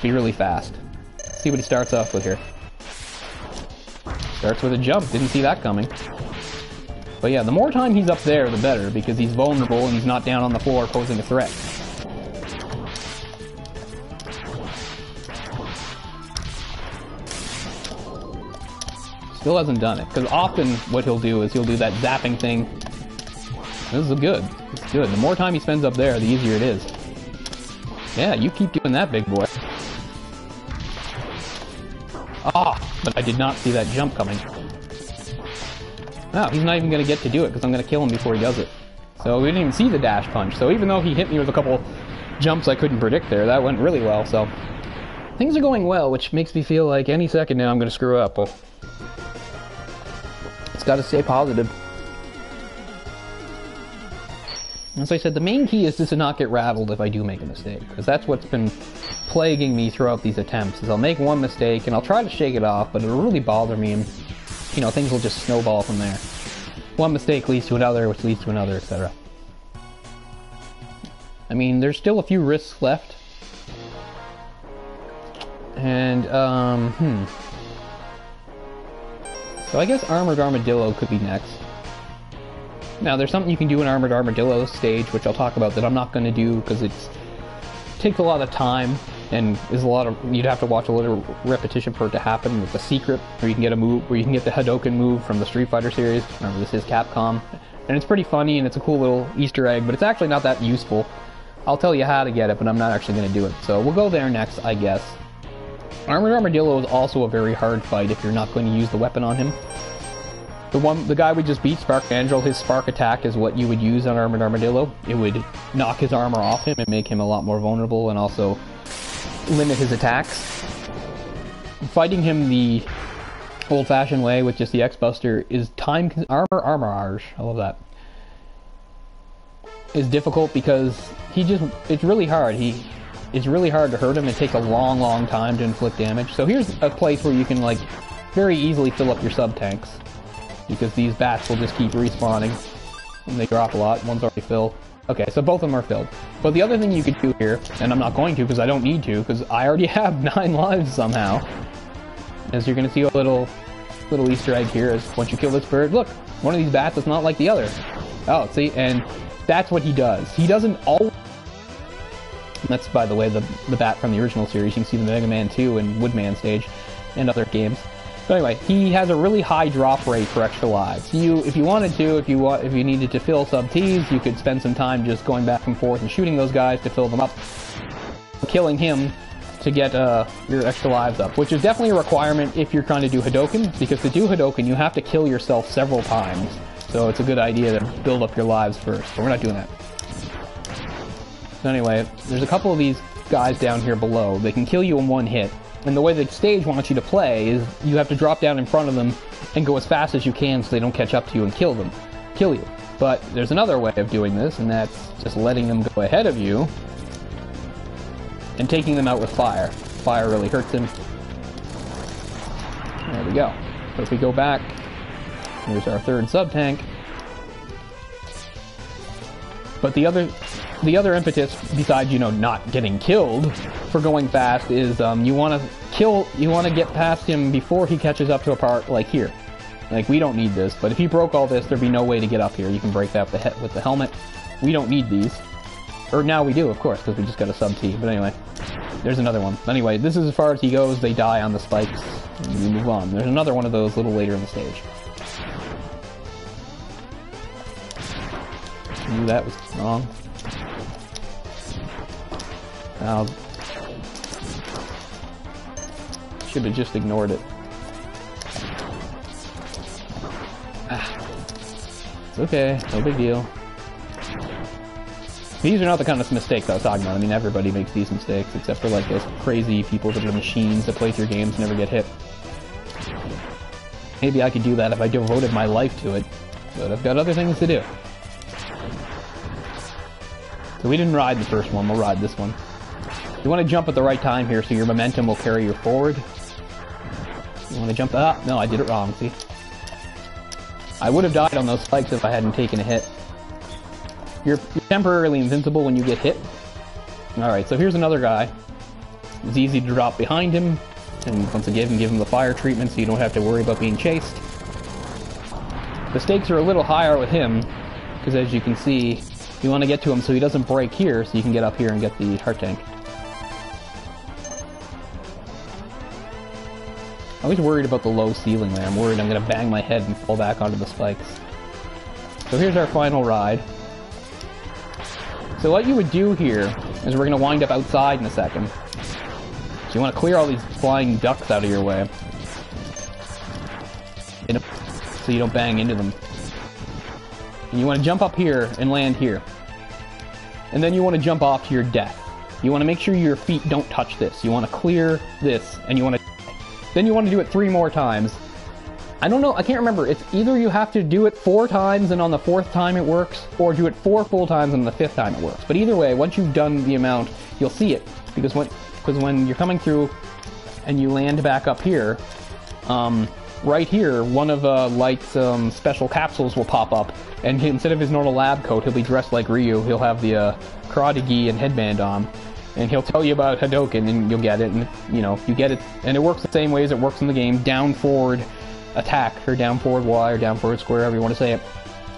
be really fast. See what he starts off with here. Starts with a jump. Didn't see that coming. But yeah, the more time he's up there, the better, because he's vulnerable and he's not down on the floor posing a threat. Still hasn't done it, because often what he'll do is he'll do that zapping thing. This is good. It's good. The more time he spends up there, the easier it is. Yeah, you keep doing that, big boy. Ah, but I did not see that jump coming. No, he's not even going to get to do it, because I'm going to kill him before he does it. So we didn't even see the dash punch. So even though he hit me with a couple jumps I couldn't predict there, that went really well, so... Things are going well, which makes me feel like any second now I'm going to screw up. Well, it's got to stay positive. As I said, the main key is just to not get rattled if I do make a mistake, because that's what's been plaguing me throughout these attempts, is I'll make one mistake and I'll try to shake it off, but it'll really bother me, and, you know, things will just snowball from there. One mistake leads to another, which leads to another, etc. I mean, there's still a few risks left. And, So I guess Armored Armadillo could be next. Now, there's something you can do in Armored Armadillo stage, which I'll talk about, that I'm not going to do because it takes a lot of time and is a lot of, you'd have to watch a little repetition for it to happen. It's a secret where you can get a move, where you can get the Hadouken move from the Street Fighter series. Remember, this is Capcom, and it's pretty funny and it's a cool little Easter egg, but it's actually not that useful. I'll tell you how to get it, but I'm not actually going to do it. So we'll go there next, I guess. Armored Armadillo is also a very hard fight if you're not going to use the weapon on him. The guy we just beat, Spark Angel, his spark attack is what you would use on Armored Armadillo. It would knock his armor off him and make him a lot more vulnerable, and also limit his attacks. Fighting him the old-fashioned way with just the X-Buster is armor, I love that. Is difficult because it's really hard. It's really hard to hurt him. It takes a long, long time to inflict damage. So here's a place where you can, like, very easily fill up your sub-tanks, because these bats will just keep respawning, and they drop a lot. One's already filled. Okay, so both of them are filled. But the other thing you could do here, and I'm not going to because I don't need to, because I already have 9 lives somehow, is you're going to see a little Easter egg here, is once you kill this bird, look, one of these bats is not like the other. Oh, see, and that's what he does. He doesn't always... That's, by the way, the bat from the original series. You can see the Mega Man 2 and Woodman stage, and other games. But anyway, he has a really high drop rate for extra lives. If you wanted to, if you needed to fill sub-Ts, you could spend some time just going back and forth and shooting those guys to fill them up, killing him to get your extra lives up, which is definitely a requirement if you're trying to do Hadouken, because to do Hadouken, you have to kill yourself several times. So it's a good idea to build up your lives first, but we're not doing that. So anyway, there's a couple of these guys down here below. They can kill you in one hit. And the way the stage wants you to play is you have to drop down in front of them and go as fast as you can so they don't catch up to you and kill you. But there's another way of doing this, and that's just letting them go ahead of you and taking them out with fire. Fire really hurts them. There we go. So if we go back, here's our third sub-tank. But the other impetus, besides, you know, not getting killed for going fast, is you want to get past him before he catches up to a part like here. Like, we don't need this, but if he broke all this, there'd be no way to get up here. You can break that with the helmet. We don't need these. Or now we do, of course, because we just got a sub-T. But anyway, there's another one. Anyway, this is as far as he goes. They die on the spikes, and we move on. There's another one of those a little later in the stage. I knew that was wrong. Should have just ignored it. It's okay, no big deal. These are not the kind of mistakes I was talking about. I mean, everybody makes these mistakes, except for like those crazy people that are machines that play through games and never get hit. Maybe I could do that if I devoted my life to it, but I've got other things to do. So we didn't ride the first one, we'll ride this one. You want to jump at the right time here so your momentum will carry you forward. You want to jump up? No, I did it wrong, see? I would have died on those spikes if I hadn't taken a hit. You're temporarily invincible when you get hit. Alright, so here's another guy. It's easy to drop behind him, and once again give him the fire treatment so you don't have to worry about being chased. The stakes are a little higher with him, because as you can see, you want to get to him so he doesn't break here, so you can get up here and get the heart tank. I'm always worried about the low ceiling there. I'm worried I'm going to bang my head and fall back onto the spikes. So here's our final ride. So what you would do here is we're going to wind up outside in a second. So you want to clear all these flying ducks out of your way, so you don't bang into them. And you want to jump up here and land here. And then you want to jump off to your death. You want to make sure your feet don't touch this. You want to clear this, and you want to... Then you want to do it 3 more times. I don't know, I can't remember. It's either you have to do it 4 times and on the 4th time it works, or do it 4 full times and on the 5th time it works. But either way, once you've done the amount, you'll see it. Because when you're coming through and you land back up here, right here, one of Light's special capsules will pop up, and instead of his normal lab coat, he'll be dressed like Ryu. He'll have the karate gi and headband on, and he'll tell you about Hadouken, and you'll get it, and you know, you get it, and it works the same way as it works in the game, down forward attack, or down forward Y, or down forward square, however you want to say it.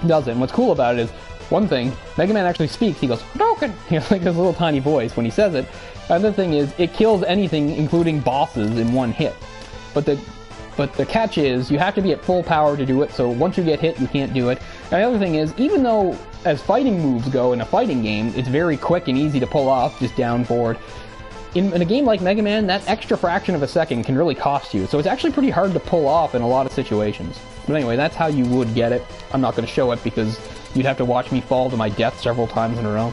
It does it, and what's cool about it is, one thing, Mega Man actually speaks, he goes, Hadouken! He has like this little tiny voice when he says it. Another thing is, it kills anything, including bosses, in 1 hit. But the catch is, you have to be at full power to do it, so once you get hit, you can't do it. And the other thing is, even though, as fighting moves go in a fighting game, it's very quick and easy to pull off, just down, forward. In a game like Mega Man, that extra fraction of a second can really cost you, so it's actually pretty hard to pull off in a lot of situations. But anyway, that's how you would get it. I'm not going to show it because you'd have to watch me fall to my death several times in a row.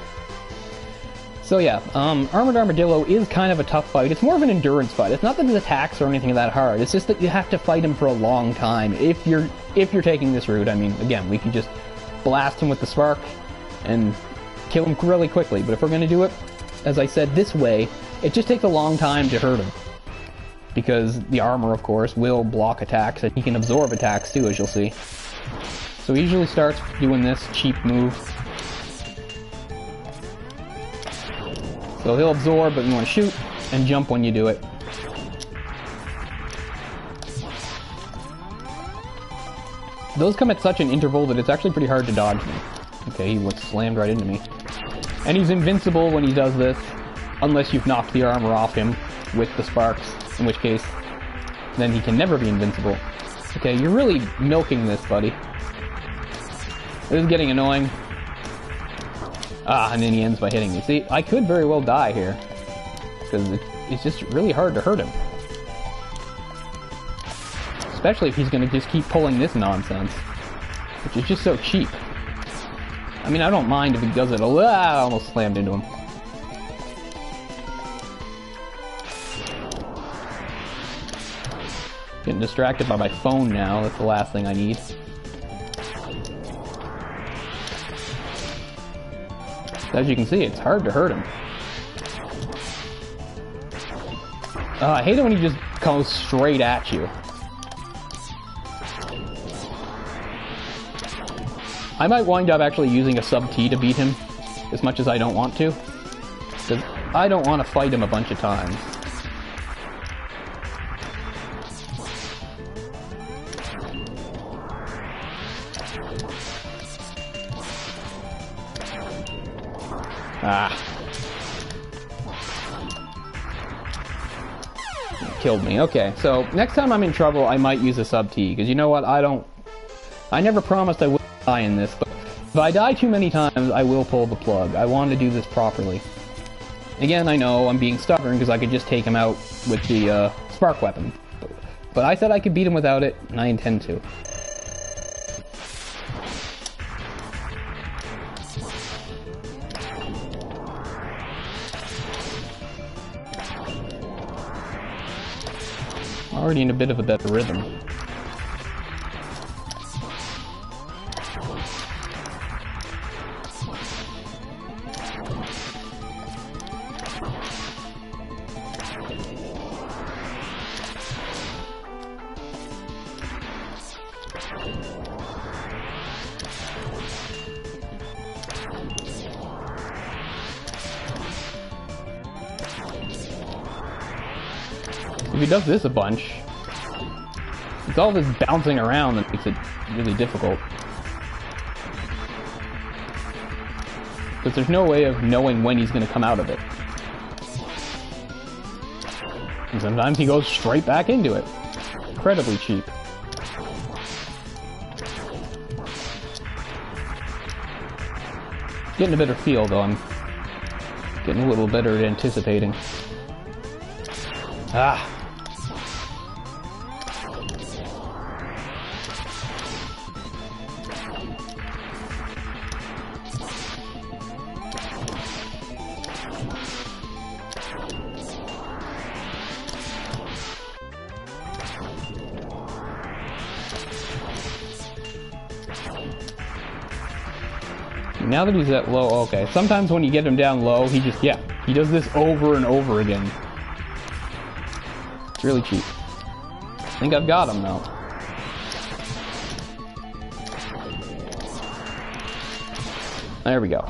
So yeah, Armored Armadillo is kind of a tough fight. It's more of an endurance fight. It's not that his attacks or anything that hard. It's just that you have to fight him for a long time. If you're taking this route, I mean, again, we can just blast him with the spark and kill him really quickly. But if we're going to do it, as I said, this way, it just takes a long time to hurt him. Because the armor, of course, will block attacks, and he can absorb attacks too, as you'll see. So he usually starts doing this cheap move. So he'll absorb, but you want to shoot and jump when you do it. Those come at such an interval that it's actually pretty hard to dodge them. Okay, he went slammed right into me. And he's invincible when he does this, unless you've knocked the armor off him with the sparks, in which case, then he can never be invincible. Okay, you're really milking this, buddy. This is getting annoying. Ah, and then he ends by hitting me. See, I could very well die here, because it's just really hard to hurt him. Especially if he's going to just keep pulling this nonsense, which is just so cheap. I mean, I don't mind if he does it. I almost slammed into him. Getting distracted by my phone now. That's the last thing I need. As you can see, it's hard to hurt him. I hate it when he just goes straight at you. I might wind up actually using a sub-T to beat him, as much as I don't want to. Because I don't want to fight him a bunch of times. Ah. Killed me. Okay, so next time I'm in trouble, I might use a sub-T, because you know what, I never promised I would die in this, but if I die too many times, I will pull the plug. I want to do this properly. Again, I know I'm being stubborn, because I could just take him out with the spark weapon. But I said I could beat him without it, and I intend to. Already in a bit of a better rhythm. If he does this a bunch, it's all this bouncing around that makes it really difficult. Because there's no way of knowing when he's going to come out of it. And sometimes he goes straight back into it. Incredibly cheap. Getting a better feel, though. I'm getting a little better at anticipating. Ah! Now that he's at low, okay. Sometimes when you get him down low, he just, yeah, he does this over and over again. It's really cheap. I think I've got him now. There we go.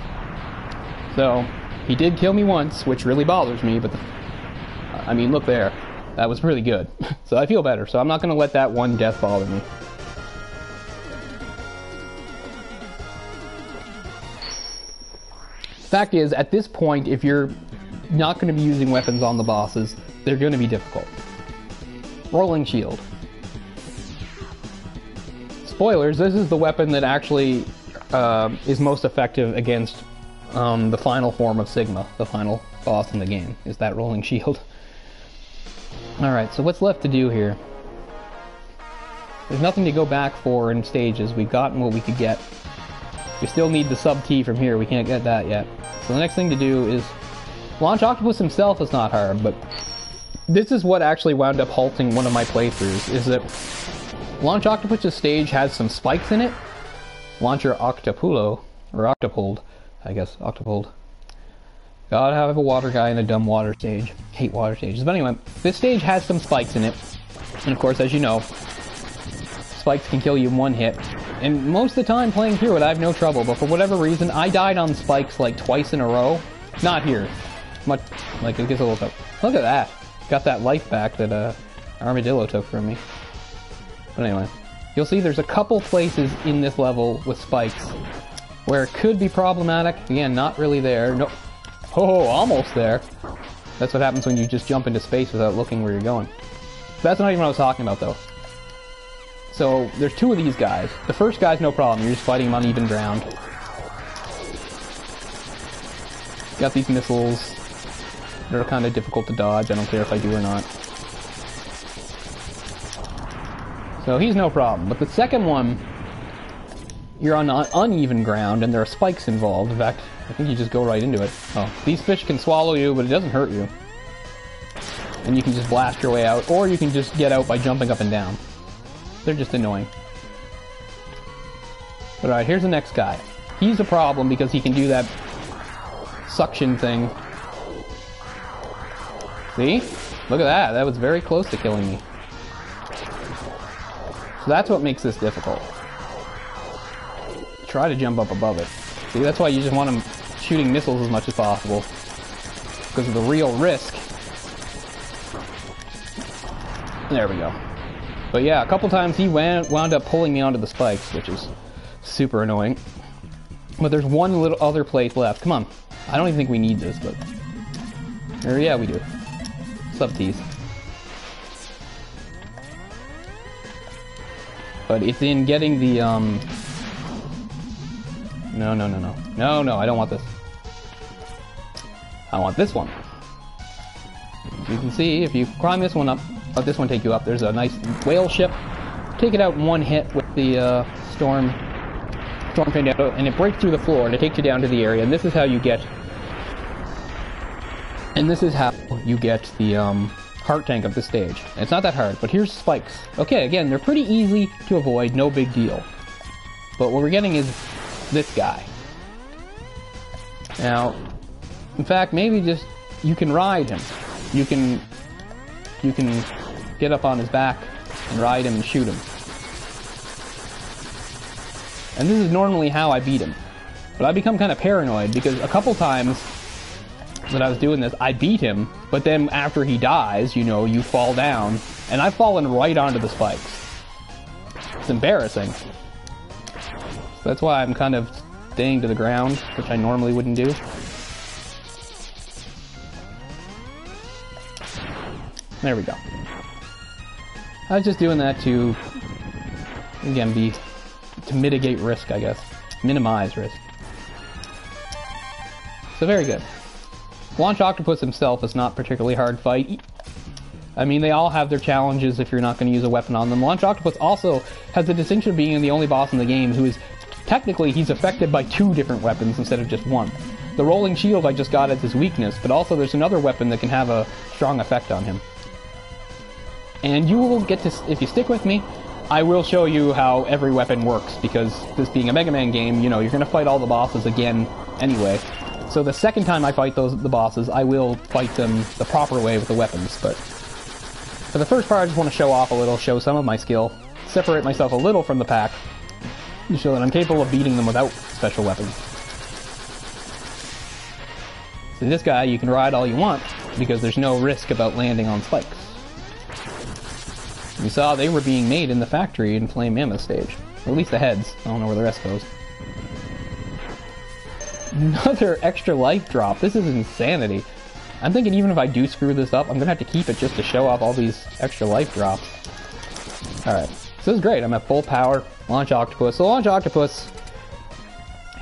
So, he did kill me once, which really bothers me, but I mean, look there. That was really good. So I feel better, so I'm not going to let that one death bother me. Fact is, at this point, if you're not going to be using weapons on the bosses, they're going to be difficult. Rolling shield. Spoilers, this is the weapon that actually is most effective against the final form of Sigma, the final boss in the game, is that rolling shield. Alright, so what's left to do here? There's nothing to go back for in stages. We've gotten what we could get. We still need the sub-T from here. We can't get that yet. So the next thing to do is... Launch Octopus himself is not hard, but this is what actually wound up halting one of my playthroughs, is that Launch Octopus's stage has some spikes in it. Launcher Octopulo, or Octopold, I guess, Octopold. Gotta have a water guy in a dumb water stage. Hate water stages. But anyway, this stage has some spikes in it. And of course, as you know, spikes can kill you in one hit. And most of the time playing through it, I have no trouble. But for whatever reason, I died on spikes like twice in a row. Not here. Much, like, it gets a little tough. Look at that. Got that life back that Armadillo took from me. But anyway, you'll see there's a couple places in this level with spikes where it could be problematic. Again, not really there. Nope. Oh, almost there. That's what happens when you just jump into space without looking where you're going. That's not even what I was talking about, though. So, there's two of these guys. The first guy's no problem. You're just fighting him on even ground. Got these missiles. They're kind of difficult to dodge. I don't care if I do or not. So, he's no problem. But the second one, you're on uneven ground, and there are spikes involved. In fact, I think you just go right into it. Oh, these fish can swallow you, but it doesn't hurt you. And you can just blast your way out, or you can just get out by jumping up and down. They're just annoying. But alright, here's the next guy. He's a problem because he can do that suction thing. See? Look at that. That was very close to killing me. So that's what makes this difficult. Try to jump up above it. See, that's why you just want him shooting missiles as much as possible. Because of the real risk. There we go. But yeah, a couple times he wound up pulling me onto the spikes, which is super annoying. But there's one little other place left. Come on. I don't even think we need this, but... Or yeah, we do. Sub-Ts. But it's in getting the, No, I don't want this. I want this one. As you can see, if you climb this one up, let this one take you up. There's a nice whale ship. Take it out in one hit with the storm tornado, and it breaks through the floor, and it takes you down to the area. And this is how you get. And this is how you get the heart tank of the stage. And it's not that hard, but here's spikes. Okay, again, they're pretty easy to avoid, no big deal. But what we're getting is this guy. Now, in fact, maybe just you can ride him. You can get up on his back and ride him and shoot him. And this is normally how I beat him. But I become kind of paranoid because a couple times that I was doing this, I beat him, but then after he dies, you know, you fall down, and I've fallen right onto the spikes. It's embarrassing. So that's why I'm kind of staying to the ground, which I normally wouldn't do. There we go. I was just doing that to, again, to mitigate risk, I guess. Minimize risk. So very good. Launch Octopus himself is not particularly hard fight. I mean, they all have their challenges if you're not going to use a weapon on them. Launch Octopus also has the distinction of being the only boss in the game who is, technically, he's affected by 2 different weapons instead of just 1. The rolling shield I just got as his weakness, but also there's another weapon that can have a strong effect on him. And you will get to, if you stick with me, I will show you how every weapon works, because this being a Mega Man game, you know, you're going to fight all the bosses again anyway. So the second time I fight the bosses, I will fight them the proper way with the weapons, but for the first part I just want to show off a little, show some of my skill, separate myself a little from the pack, to show that I'm capable of beating them without special weapons. So this guy you can ride all you want, because there's no risk about landing on spikes. You saw they were being made in the factory in Flame Mammoth stage. Or at least the heads. I don't know where the rest goes. Another extra life drop. This is insanity. I'm thinking even if I do screw this up, I'm going to have to keep it just to show off all these extra life drops. Alright. So this is great. I'm at full power. Launch Octopus. So Launch Octopus,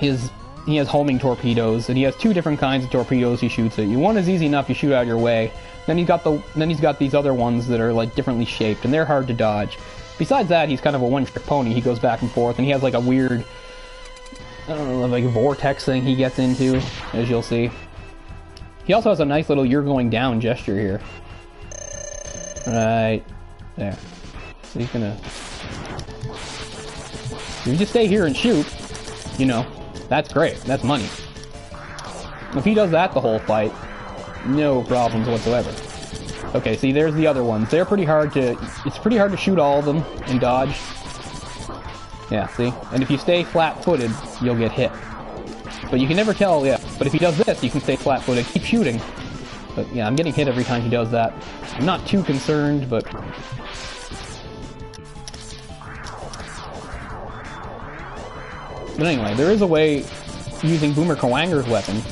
he has homing torpedoes, and he has two different kinds of torpedoes he shoots at you. One is easy enough, you shoot out of your way. Then he's got these other ones that are like differently shaped, and they're hard to dodge. Besides that, he's kind of a one-trick pony. He goes back and forth, and he has like a weird, I don't know, like a vortex thing he gets into, as you'll see. He also has a nice little "you're going down" gesture here. Right there. So he's gonna. If you just stay here and shoot, you know, that's great. That's money. If he does that the whole fight, no problems whatsoever. Okay, see, there's the other ones. They're pretty hard to... It's pretty hard to shoot all of them and dodge. Yeah, see? And if you stay flat-footed, you'll get hit. But you can never tell, yeah. But if he does this, you can stay flat-footed. Keep shooting. But yeah, I'm getting hit every time he does that. I'm not too concerned, but... But anyway, there is a way, using Boomer Kawanger's weapon,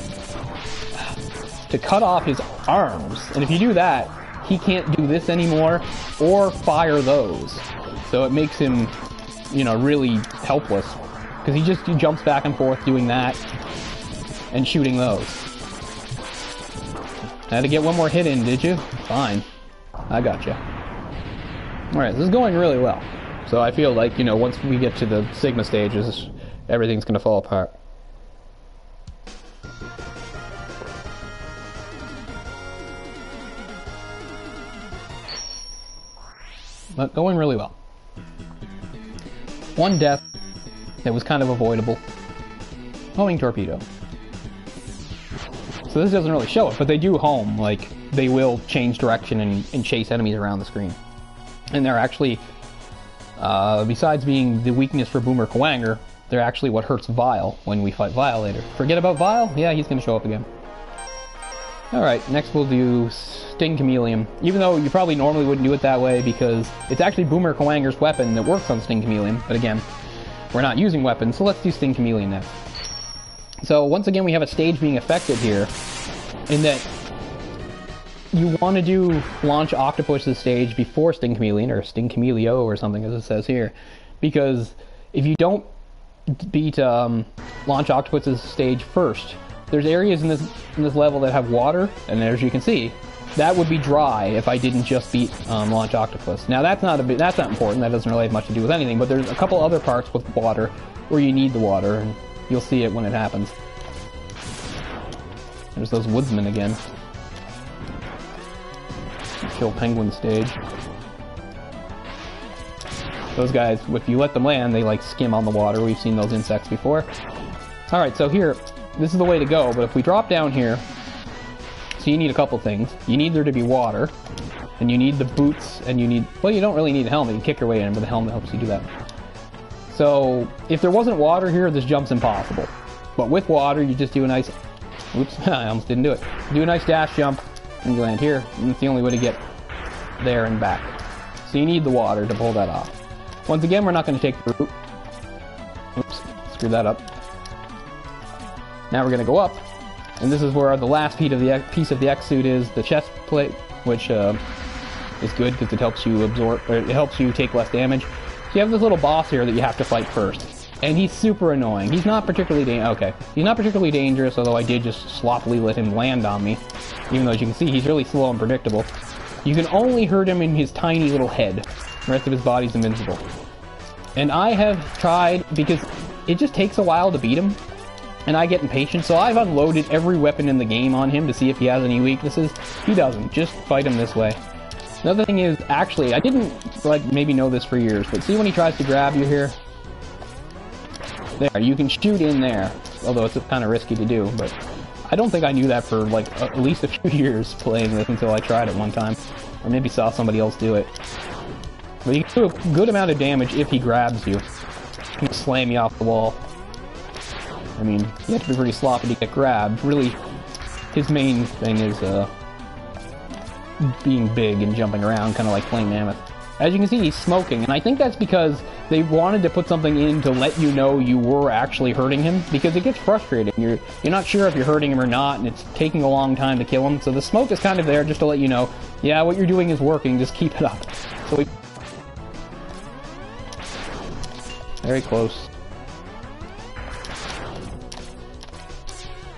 to cut off his arms. And if you do that, he can't do this anymore, or fire those. So it makes him, you know, really helpless. Because he jumps back and forth doing that, and shooting those. Had to get one more hit in, did you? Fine. I gotcha. Alright, this is going really well. So I feel like, you know, once we get to the Sigma stages, everything's gonna fall apart. But going really well. One death that was kind of avoidable. Homing torpedo. So this doesn't really show it, but they do home. Like, they will change direction and chase enemies around the screen. And they're actually, besides being the weakness for Boomer Kawanger, they're actually what hurts Vile when we fight Vile later. Forget about Vile? Yeah, he's gonna show up again. Alright, next we'll do Sting Chameleon. Even though you probably normally wouldn't do it that way, because it's actually Boomer Kawanger's weapon that works on Sting Chameleon. But again, we're not using weapons, so let's do Sting Chameleon next. So once again, we have a stage being affected here, in that you want to do Launch Octopus's stage before Sting Chameleon, or Sting Camelio, or something as it says here. Because if you don't beat Launch Octopus's stage first, there's areas in this level that have water, and as you can see, that would be dry if I didn't just beat Launch Octopus. Now that's not important. That doesn't really have much to do with anything. But there's a couple other parts with water where you need the water, and you'll see it when it happens. There's those woodsmen again. Kill Penguin stage. Those guys, if you let them land, they like skim on the water. We've seen those insects before. Alright, so here, this is the way to go, but if we drop down here, so you need a couple things. You need there to be water, and you need the boots, and you need, well, you don't really need a helmet. You kick your way in, but the helmet helps you do that. So, if there wasn't water here, this jump's impossible. But with water, you just do a nice, oops, I almost didn't do it. Do a nice dash jump, and you land here, and it's the only way to get there and back. So you need the water to pull that off. Once again, we're not going to take the route. Oops, screwed that up. Now we're going to go up, and this is where the last piece of the X-suit is, the chest plate, which is good because it helps you absorb, or it helps you take less damage. So you have this little boss here that you have to fight first, and he's super annoying. He's not particularly he's not particularly dangerous, although I did just sloppily let him land on me. Even though, as you can see, he's really slow and predictable. You can only hurt him in his tiny little head. The rest of his body's invincible. And I have tried, because it just takes a while to beat him, and I get impatient, so I've unloaded every weapon in the game on him to see if he has any weaknesses. He doesn't. Just fight him this way. Another thing is, actually, I didn't, like, maybe know this for years, but see when he tries to grab you here? There, you can shoot in there, although it's kind of risky to do, but I don't think I knew that for, like, at least a few years playing this until I tried it one time, or maybe saw somebody else do it. But you can do a good amount of damage if he grabs you. He can slam you off the wall. I mean, you have to be pretty sloppy to get grabbed. Really, his main thing is, being big and jumping around, kind of like playing Mammoth. As you can see, he's smoking, and I think that's because they wanted to put something in to let you know you were actually hurting him, because it gets frustrating. You're not sure if you're hurting him or not, and it's taking a long time to kill him, so the smoke is kind of there just to let you know, yeah, what you're doing is working, just keep it up. So very close.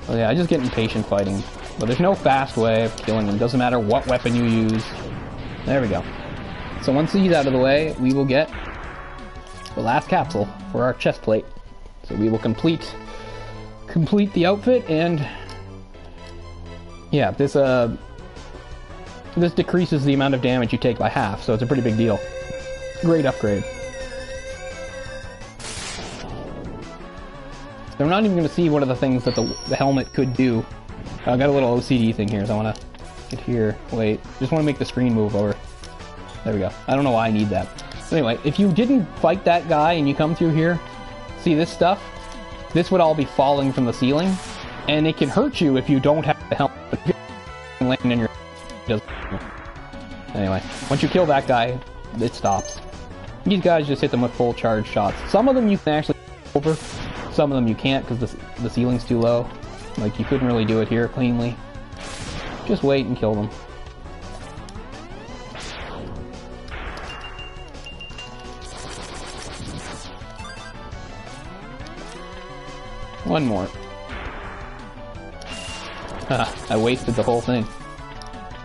Oh yeah, I just get impatient fighting. But there's no fast way of killing him. Doesn't matter what weapon you use. There we go. So once he's out of the way, we will get the last capsule for our chest plate. So we will complete the outfit, and yeah, this decreases the amount of damage you take by half, so it's a pretty big deal. Great upgrade. So we're not even going to see one of the things that the helmet could do. I got a little OCD thing here, so I want to get here. Wait, just want to make the screen move over. There we go. I don't know why I need that. So anyway, if you didn't fight that guy and you come through here, see this stuff? This would all be falling from the ceiling, and it can hurt you if you don't have the helmet. But if you're landing in your... Anyway, once you kill that guy, it stops. These guys just hit them with full charge shots. Some of them you can actually over, some of them you can't because the ceiling's too low. Like, you couldn't really do it here cleanly. Just wait and kill them. One more. I wasted the whole thing.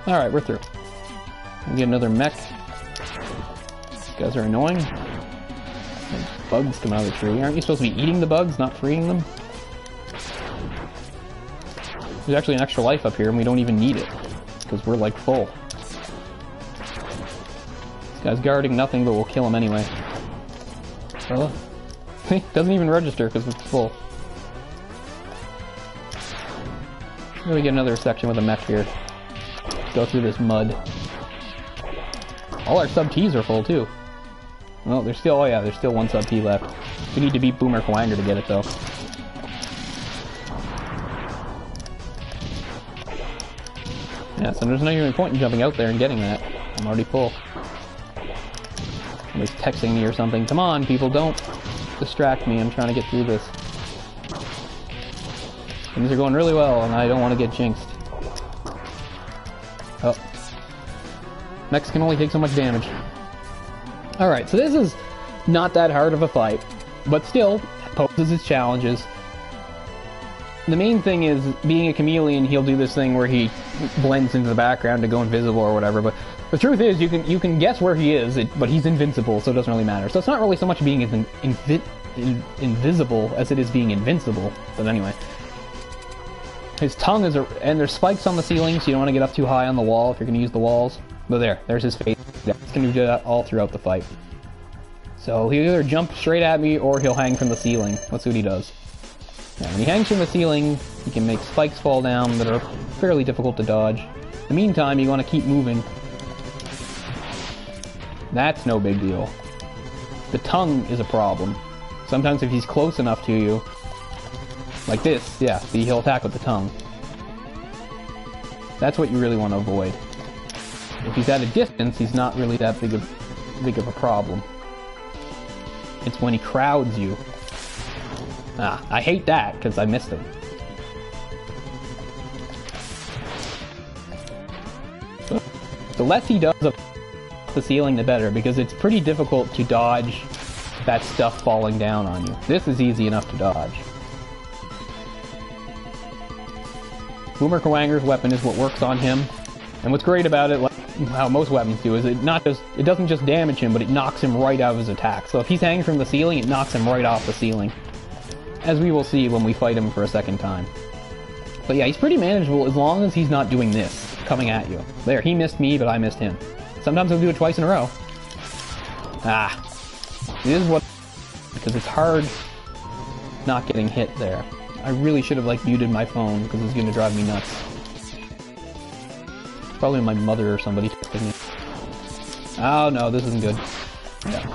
Alright, we're through. We get another mech. These guys are annoying. And bugs come out of the tree. Aren't you supposed to be eating the bugs, not freeing them? There's actually an extra life up here, and we don't even need it, because we're, like, full. This guy's guarding nothing, but we'll kill him anyway. Oh. Doesn't even register, because it's full. Then we get another section with a mech here. Go through this mud. All our sub-Ts are full, too. Well, there's still, oh yeah, there's still one sub-T left. We need to beat Boomer Kwanger to get it, though. Yeah, so there's no even point in jumping out there and getting that. I'm already full. Somebody's texting me or something. Come on, people, don't distract me. I'm trying to get through this. Things are going really well, and I don't want to get jinxed. Oh. Mechs can only take so much damage. Alright, so this is not that hard of a fight, but still poses its challenges. The main thing is, being a chameleon, he'll do this thing where he blends into the background to go invisible or whatever, but the truth is, you can guess where he is, but he's invincible, so it doesn't really matter. So it's not really so much being invisible as it is being invincible, but anyway. His tongue is and there's spikes on the ceiling, so you don't want to get up too high on the wall if you're going to use the walls. But there's his face. He's going to do that all throughout the fight. So he'll either jump straight at me, or he'll hang from the ceiling. Let's see what he does. Now, when he hangs from the ceiling, he can make spikes fall down that are fairly difficult to dodge. In the meantime, you want to keep moving. That's no big deal. The tongue is a problem. Sometimes if he's close enough to you, like this, yeah, see, he'll attack with the tongue. That's what you really want to avoid. If he's at a distance, he's not really that big of a problem. It's when he crowds you. Ah, I hate that, because I missed him. The less he does of the ceiling, the better, because it's pretty difficult to dodge that stuff falling down on you. This is easy enough to dodge. Boomer Kwaanger's weapon is what works on him, and what's great about it, like how most weapons do, is it doesn't just damage him, but it knocks him right out of his attack. So if he's hanging from the ceiling, it knocks him right off the ceiling, as we will see when we fight him for a second time. But yeah, he's pretty manageable as long as he's not doing this, coming at you. There, he missed me, but I missed him. sometimes I'll do it twice in a row. Ah. This is what... because it's hard not getting hit there. I really should have, like, muted my phone, because it's going to drive me nuts. It's probably my mother or somebody texting me. Oh, no, this isn't good. Yeah.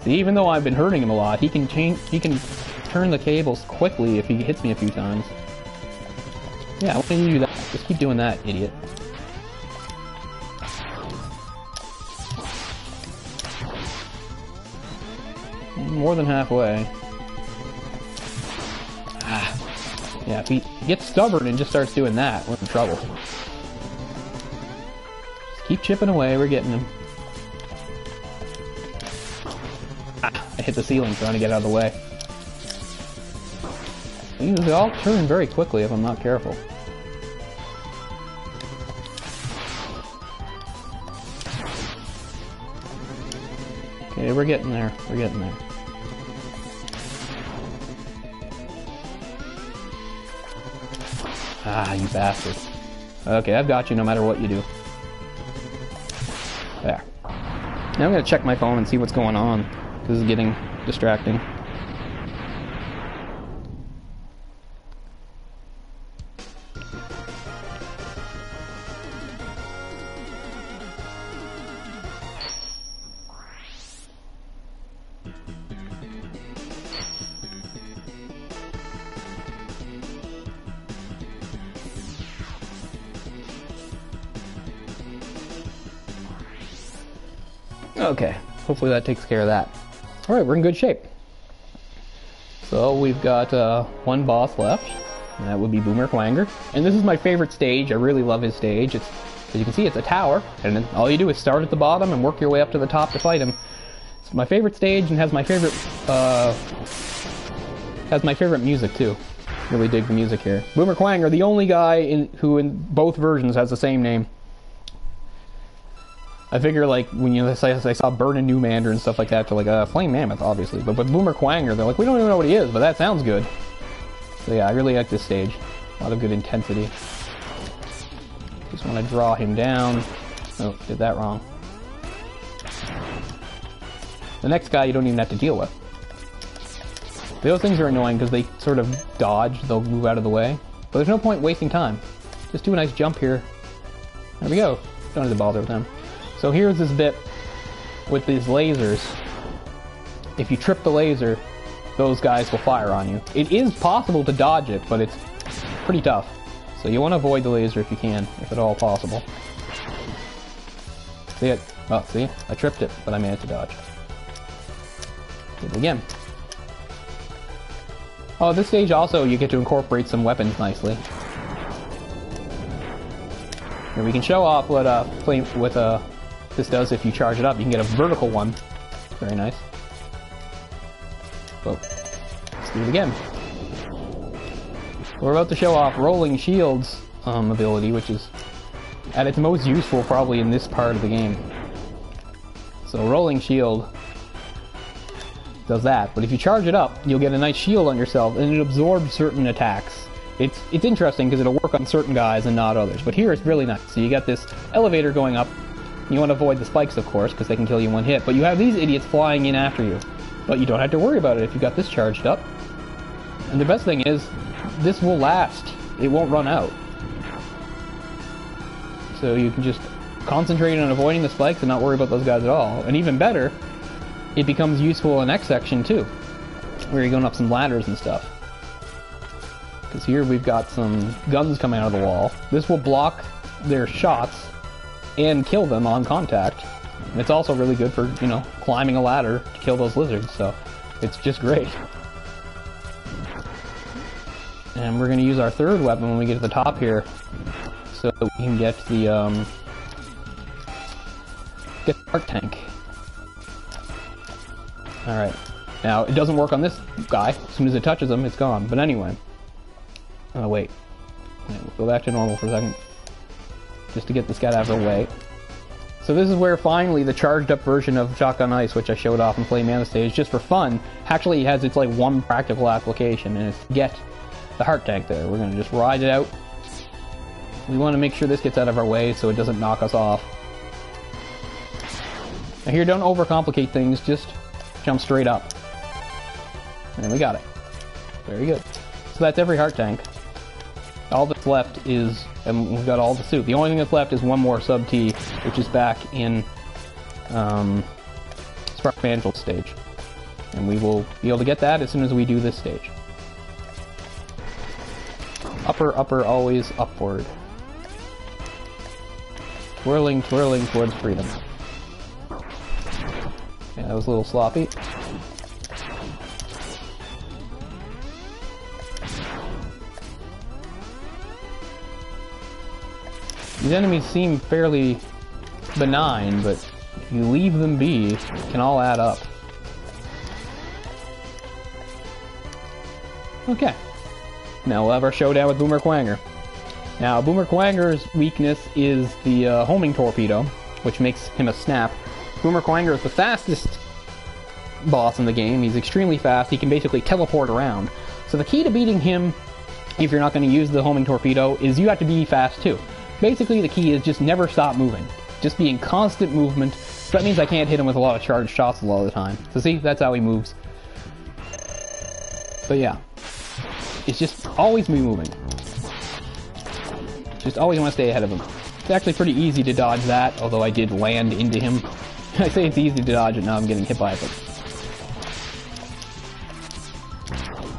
See, even though I've been hurting him a lot, he can turn the cables quickly if he hits me a few times. Yeah, why don't you do that? Just keep doing that, idiot. More than halfway. Ah. Yeah, if he gets stubborn and just starts doing that, we're in trouble. Just keep chipping away, we're getting him. Ah, I hit the ceiling trying to get out of the way. They all turn very quickly if I'm not careful. Okay, we're getting there. We're getting there. Ah, you bastard. Okay, I've got you no matter what you do. There. Now I'm gonna check my phone and see what's going on. This is getting distracting. Okay, hopefully that takes care of that. Alright, we're in good shape. So we've got one boss left, and that would be Boomer Quanger. And this is my favorite stage. I really love his stage. It's, as you can see, it's a tower, and then all you do is start at the bottom and work your way up to the top to fight him. It's my favorite stage and has my favorite music too. Really dig the music here. Boomer Quanger, the only guy who in both versions has the same name. I figure, like, when I saw Burn and New Mander and stuff like that, they're like, Flame Mammoth, obviously. But with Boomer Quanger, they're like, we don't even know what he is, but that sounds good. So yeah, I really like this stage. A lot of good intensity. Just want to draw him down. Oh, did that wrong. The next guy you don't even have to deal with. Those things are annoying because they sort of dodge, they'll move out of the way. But there's no point wasting time. Just do a nice jump here. There we go. Don't have to bother with them. So here's this bit with these lasers. If you trip the laser, those guys will fire on you. It is possible to dodge it, but it's pretty tough. So you want to avoid the laser if you can, if at all possible. See it? Oh, see? I tripped it, but I managed to dodge. Did it again. Oh, this stage also, you get to incorporate some weapons nicely. And we can show off what this does if you charge it up. You can get a vertical one. Very nice. Whoa. Let's do it again. We're about to show off Rolling Shield's ability, which is at its most useful probably in this part of the game. So Rolling Shield does that, but if you charge it up, you'll get a nice shield on yourself, and it absorbs certain attacks. It's interesting because it'll work on certain guys and not others, but here it's really nice. So you got this elevator going up. You want to avoid the spikes, of course, because they can kill you in one hit, but you have these idiots flying in after you. But you don't have to worry about it if you got this charged up. And the best thing is, this will last. It won't run out. So you can just concentrate on avoiding the spikes and not worry about those guys at all. And even better, it becomes useful in X section too, where you're going up some ladders and stuff. Because here we've got some guns coming out of the wall. This will block their shots and kill them on contact. And it's also really good for, you know, climbing a ladder to kill those lizards, so it's just great. And we're going to use our third weapon when we get to the top here, so we can get the arc tank. Alright, now it doesn't work on this guy. As soon as it touches him, it's gone. But anyway, oh wait, we'll go back to normal for a second, just to get this guy out of our way. So this is where finally the charged up version of Shotgun Ice, which I showed off in Flame Mammoth stage, just for fun, actually has its like one practical application, and it's to get the heart tank there. We're going to just ride it out. We want to make sure this gets out of our way so it doesn't knock us off. Now here, don't overcomplicate things, just jump straight up. And we got it. Very good. So that's every heart tank. All that's left is, and we've got all the soup. The only thing that's left is one more sub-T, which is back in Spark Evangel stage. And we will be able to get that as soon as we do this stage. Upper, upper, always upward. Twirling, twirling towards freedom. Yeah, that was a little sloppy. These enemies seem fairly benign, but if you leave them be, it can all add up. Okay. Now we'll have our showdown with Boomer Quanger. Now, Boomer Quanger's weakness is the homing torpedo, which makes him a snap. Boomer Quanger is the fastest boss in the game. He's extremely fast. He can basically teleport around. So the key to beating him, if you're not going to use the homing torpedo, is you have to be fast too. Basically, the key is just never stop moving. Just be in constant movement. So that means I can't hit him with a lot of charged shots a lot of the time. So see, that's how he moves. But yeah. It's just always be moving. Just always want to stay ahead of him. It's actually pretty easy to dodge that, although I did land into him. I say it's easy to dodge it, now I'm getting hit by it.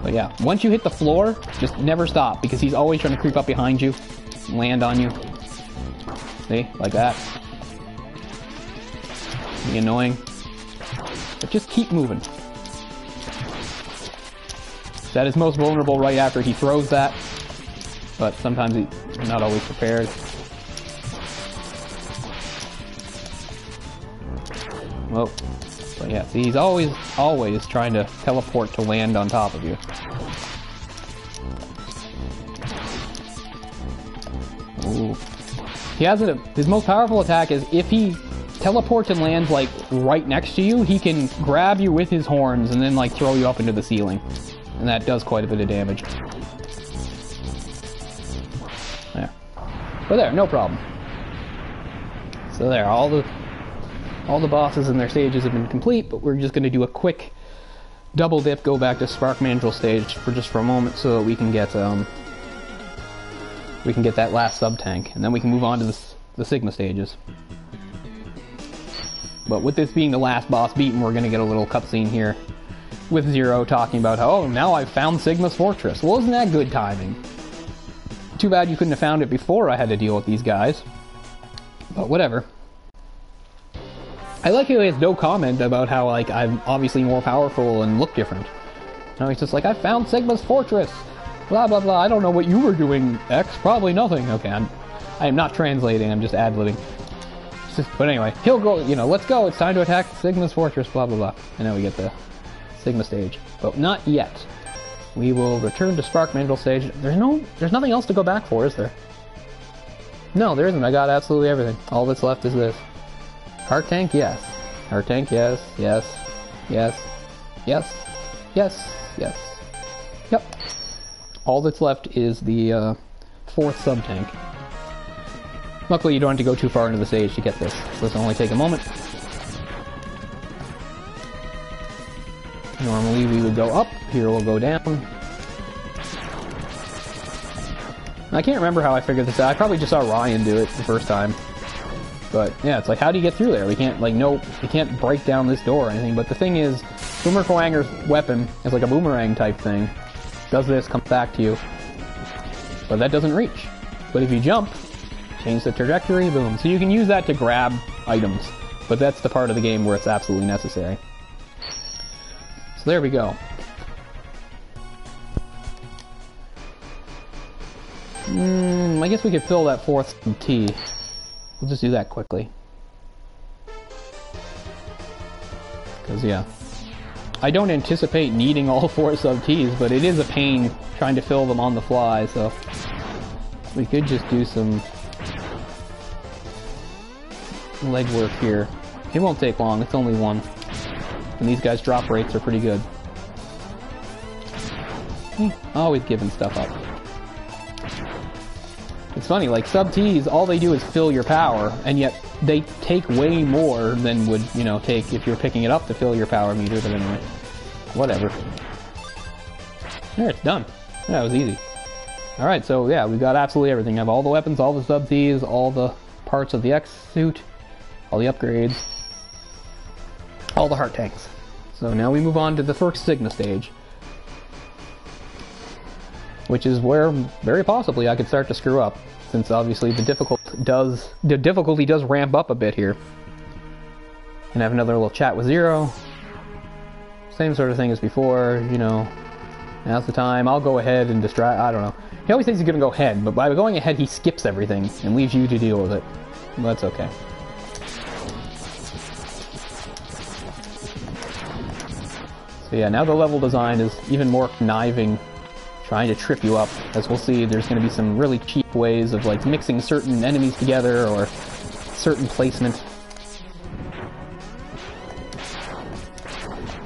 But yeah, once you hit the floor, just never stop, because he's always trying to creep up behind you, land on you. See? Like that. Be annoying. But just keep moving. That is most vulnerable right after he throws that, but sometimes he's not always prepared. Whoa. But yeah, see, he's always trying to teleport to land on top of you. Ooh. He has his most powerful attack is if he teleports and lands like right next to you, he can grab you with his horns and then like throw you up into the ceiling. And that does quite a bit of damage. There. But there, no problem. So there, all the bosses and their stages have been complete, but we're just going to do a quick double dip, go back to Spark Mandrill stage for a moment so that we can get that last sub-tank, and then we can move on to the Sigma stages. But with this being the last boss beaten, we're going to get a little cutscene here with Zero talking about how, oh, now I've found Sigma's fortress. Well, isn't that good timing? Too bad you couldn't have found it before I had to deal with these guys. But whatever. I like how he has no comment about how, like, I'm obviously more powerful and look different. No, he's just like, I found Sigma's fortress! Blah, blah, blah. I don't know what you were doing, X. Probably nothing. Okay, I am not translating. I'm just ad-libbing. But anyway, he'll go, you know, let's go. It's time to attack Sigma's fortress, blah, blah, blah. And then we get the Sigma stage. But not yet. We will return to Spark Mandrill stage. There's nothing else to go back for, is there? No, there isn't. I got absolutely everything. All that's left is this. Heart tank, yes. Heart tank, yes. Yes. Yes. Yes. Yes. Yes. Yep. All that's left is the fourth sub-tank. Luckily, you don't have to go too far into the stage to get this. So this will only take a moment. Normally we would go up, here we'll go down. I can't remember how I figured this out. I probably just saw Ryan do it the first time. But yeah, it's like, how do you get through there? We can't, like, no, we can't break down this door or anything. But the thing is, Boomer Quanger's weapon is like a boomerang type thing. Does this, comes back to you. But that doesn't reach. But if you jump, change the trajectory, boom. So you can use that to grab items. But that's the part of the game where it's absolutely necessary. So there we go. I guess we could fill that fourth T. We'll just do that quickly. Because, yeah. I don't anticipate needing all 4 sub-Ts, but it is a pain trying to fill them on the fly, so we could just do some legwork here. It won't take long, it's only 1. And these guys' drop rates are pretty good. Always giving stuff up. It's funny, like sub-Ts, all they do is fill your power, and yet they take way more than would, you know, take if you're picking it up to fill your power meter, but anyway. Whatever. There, it's done. That was easy. Alright, so yeah, we've got absolutely everything. I have all the weapons, all the sub-Ts, all the parts of the X-suit, all the upgrades, all the heart tanks. So now we move on to the first Sigma stage, which is where, very possibly, I could start to screw up, since obviously the difficulty does ramp up a bit here. And have another little chat with Zero. Same sort of thing as before, you know. Now's the time. I'll go ahead and distract. I don't know. He always thinks he's gonna go ahead, but by going ahead, he skips everything and leaves you to deal with it. Well, that's okay. So yeah, now the level design is even more conniving, trying to trip you up. As we'll see, there's going to be some really cheap ways of like mixing certain enemies together or certain placement.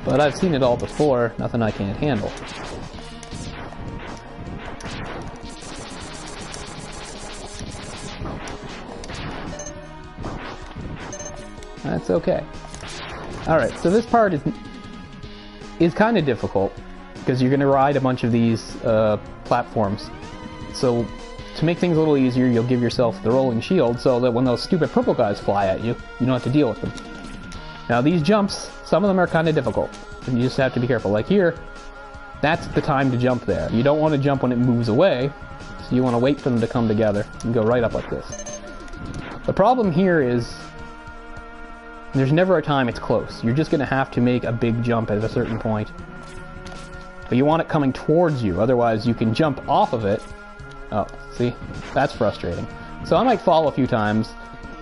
But I've seen it all before, nothing I can't handle. That's okay. Alright, so this part is kind of difficult, because you're going to ride a bunch of these platforms. So, to make things a little easier, you'll give yourself the rolling shield, so that when those stupid purple guys fly at you, you don't have to deal with them. Now these jumps, some of them are kind of difficult, and you just have to be careful. Like here, that's the time to jump there. You don't want to jump when it moves away, so you want to wait for them to come together and go right up like this. The problem here is, there's never a time it's close. You're just going to have to make a big jump at a certain point. But you want it coming towards you, otherwise you can jump off of it. Oh, see? That's frustrating. So I might fall a few times.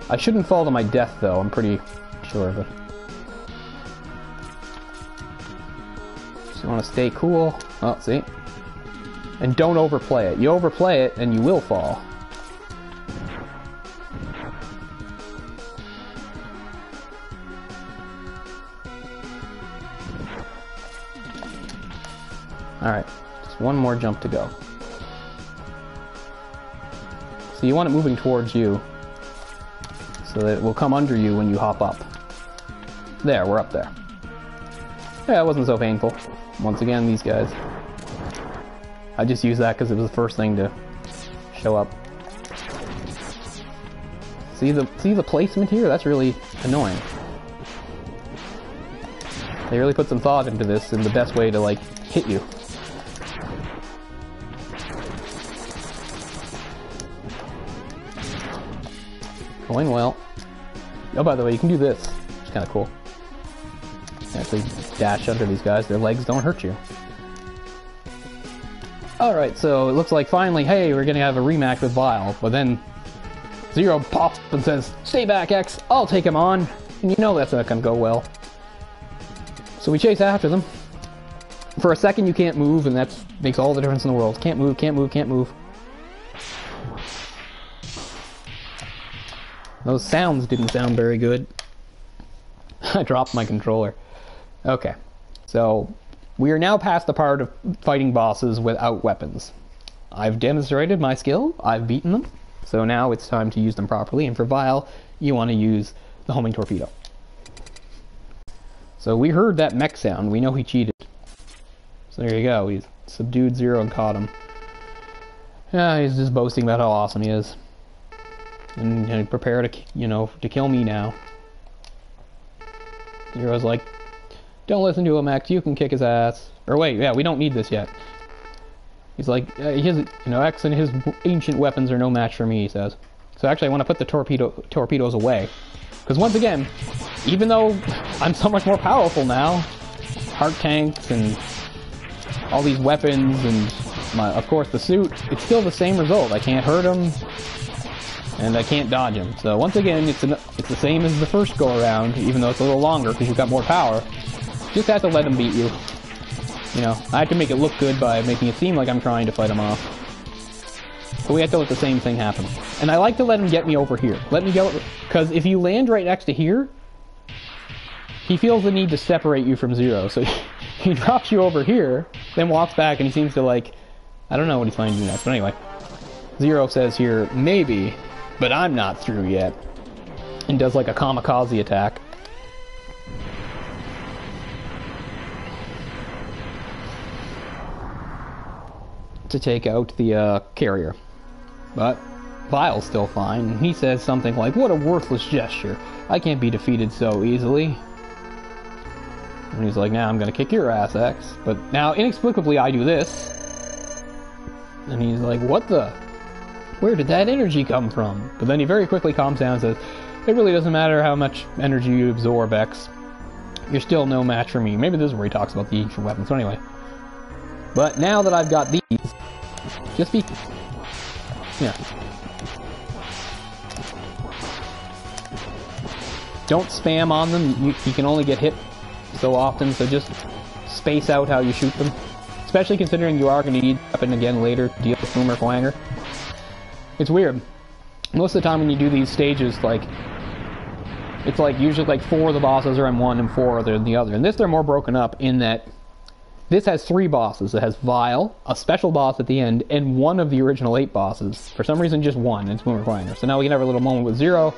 I shouldn't fall to my death, though. I'm pretty sure of it. Just want to stay cool. Oh, see? And don't overplay it. You overplay it, and you will fall. Alright, just one more jump to go. So you want it moving towards you, so that it will come under you when you hop up. There, we're up there. Yeah, it wasn't so painful. Once again, these guys. I just used that because it was the first thing to show up. See the placement here? That's really annoying. They really put some thought into this and the best way to, like, hit you. Going well. Oh, by the way, you can do this. It's kind of cool. Actually dash under these guys. Their legs don't hurt you. Alright, so it looks like finally, hey, we're gonna have a rematch with Vile. But then Zero pops up and says, "Stay back, X. I'll take him on." And you know that's not gonna go well. So we chase after them. For a second you can't move, and that makes all the difference in the world. Can't move, can't move, can't move. Those sounds didn't sound very good. I dropped my controller. Okay, so we are now past the part of fighting bosses without weapons. I've demonstrated my skill, I've beaten them, so now it's time to use them properly, and for Vile, you want to use the homing torpedo. So we heard that mech sound, we know he cheated. So there you go, he's subdued Zero and caught him. Yeah, he's just boasting about how awesome he is. And prepare to, you know, to kill me now. Zero's like, don't listen to him, X, you can kick his ass. Or wait, yeah, we don't need this yet. He's like, X and his ancient weapons are no match for me, he says. So actually I want to put the torpedoes away. Because once again, even though I'm so much more powerful now, heart tanks and all these weapons and, of course, the suit, it's still the same result. I can't hurt him. And I can't dodge him. So once again, it's the same as the first go-around, even though it's a little longer because you've got more power. Just have to let him beat you. You know, I have to make it look good by making it seem like I'm trying to fight him off. But we have to let the same thing happen. And I like to let him get me over here. Let me go, because if you land right next to here, he feels the need to separate you from Zero. So he drops you over here, then walks back, and he seems to like, I don't know what he's trying to do next, but anyway. Zero says here, maybe, but I'm not through yet. And does like a kamikaze attack. To take out the carrier. But Vile's still fine. He says something like, what a worthless gesture. I can't be defeated so easily. And he's like, now I'm gonna kick your ass, X. But now, inexplicably, I do this. And he's like, what the? Where did that energy come from? But then he very quickly calms down and says, it really doesn't matter how much energy you absorb, X. You're still no match for me. Maybe this is where he talks about the ancient weapons. So anyway. But now that I've got these, just be... Yeah. Don't spam on them. You can only get hit so often, so just space out how you shoot them. Especially considering you are going to need a weapon again later to deal with Boomer Quanger. It's weird. Most of the time when you do these stages, like... It's like usually like 4 of the bosses are in one and 4 are in the other. And this they're more broken up in that this has 3 bosses. It has Vile, a special boss at the end, and 1 of the original 8 bosses. For some reason just 1, and it's Boomer Quanger. So now we can have a little moment with Zero.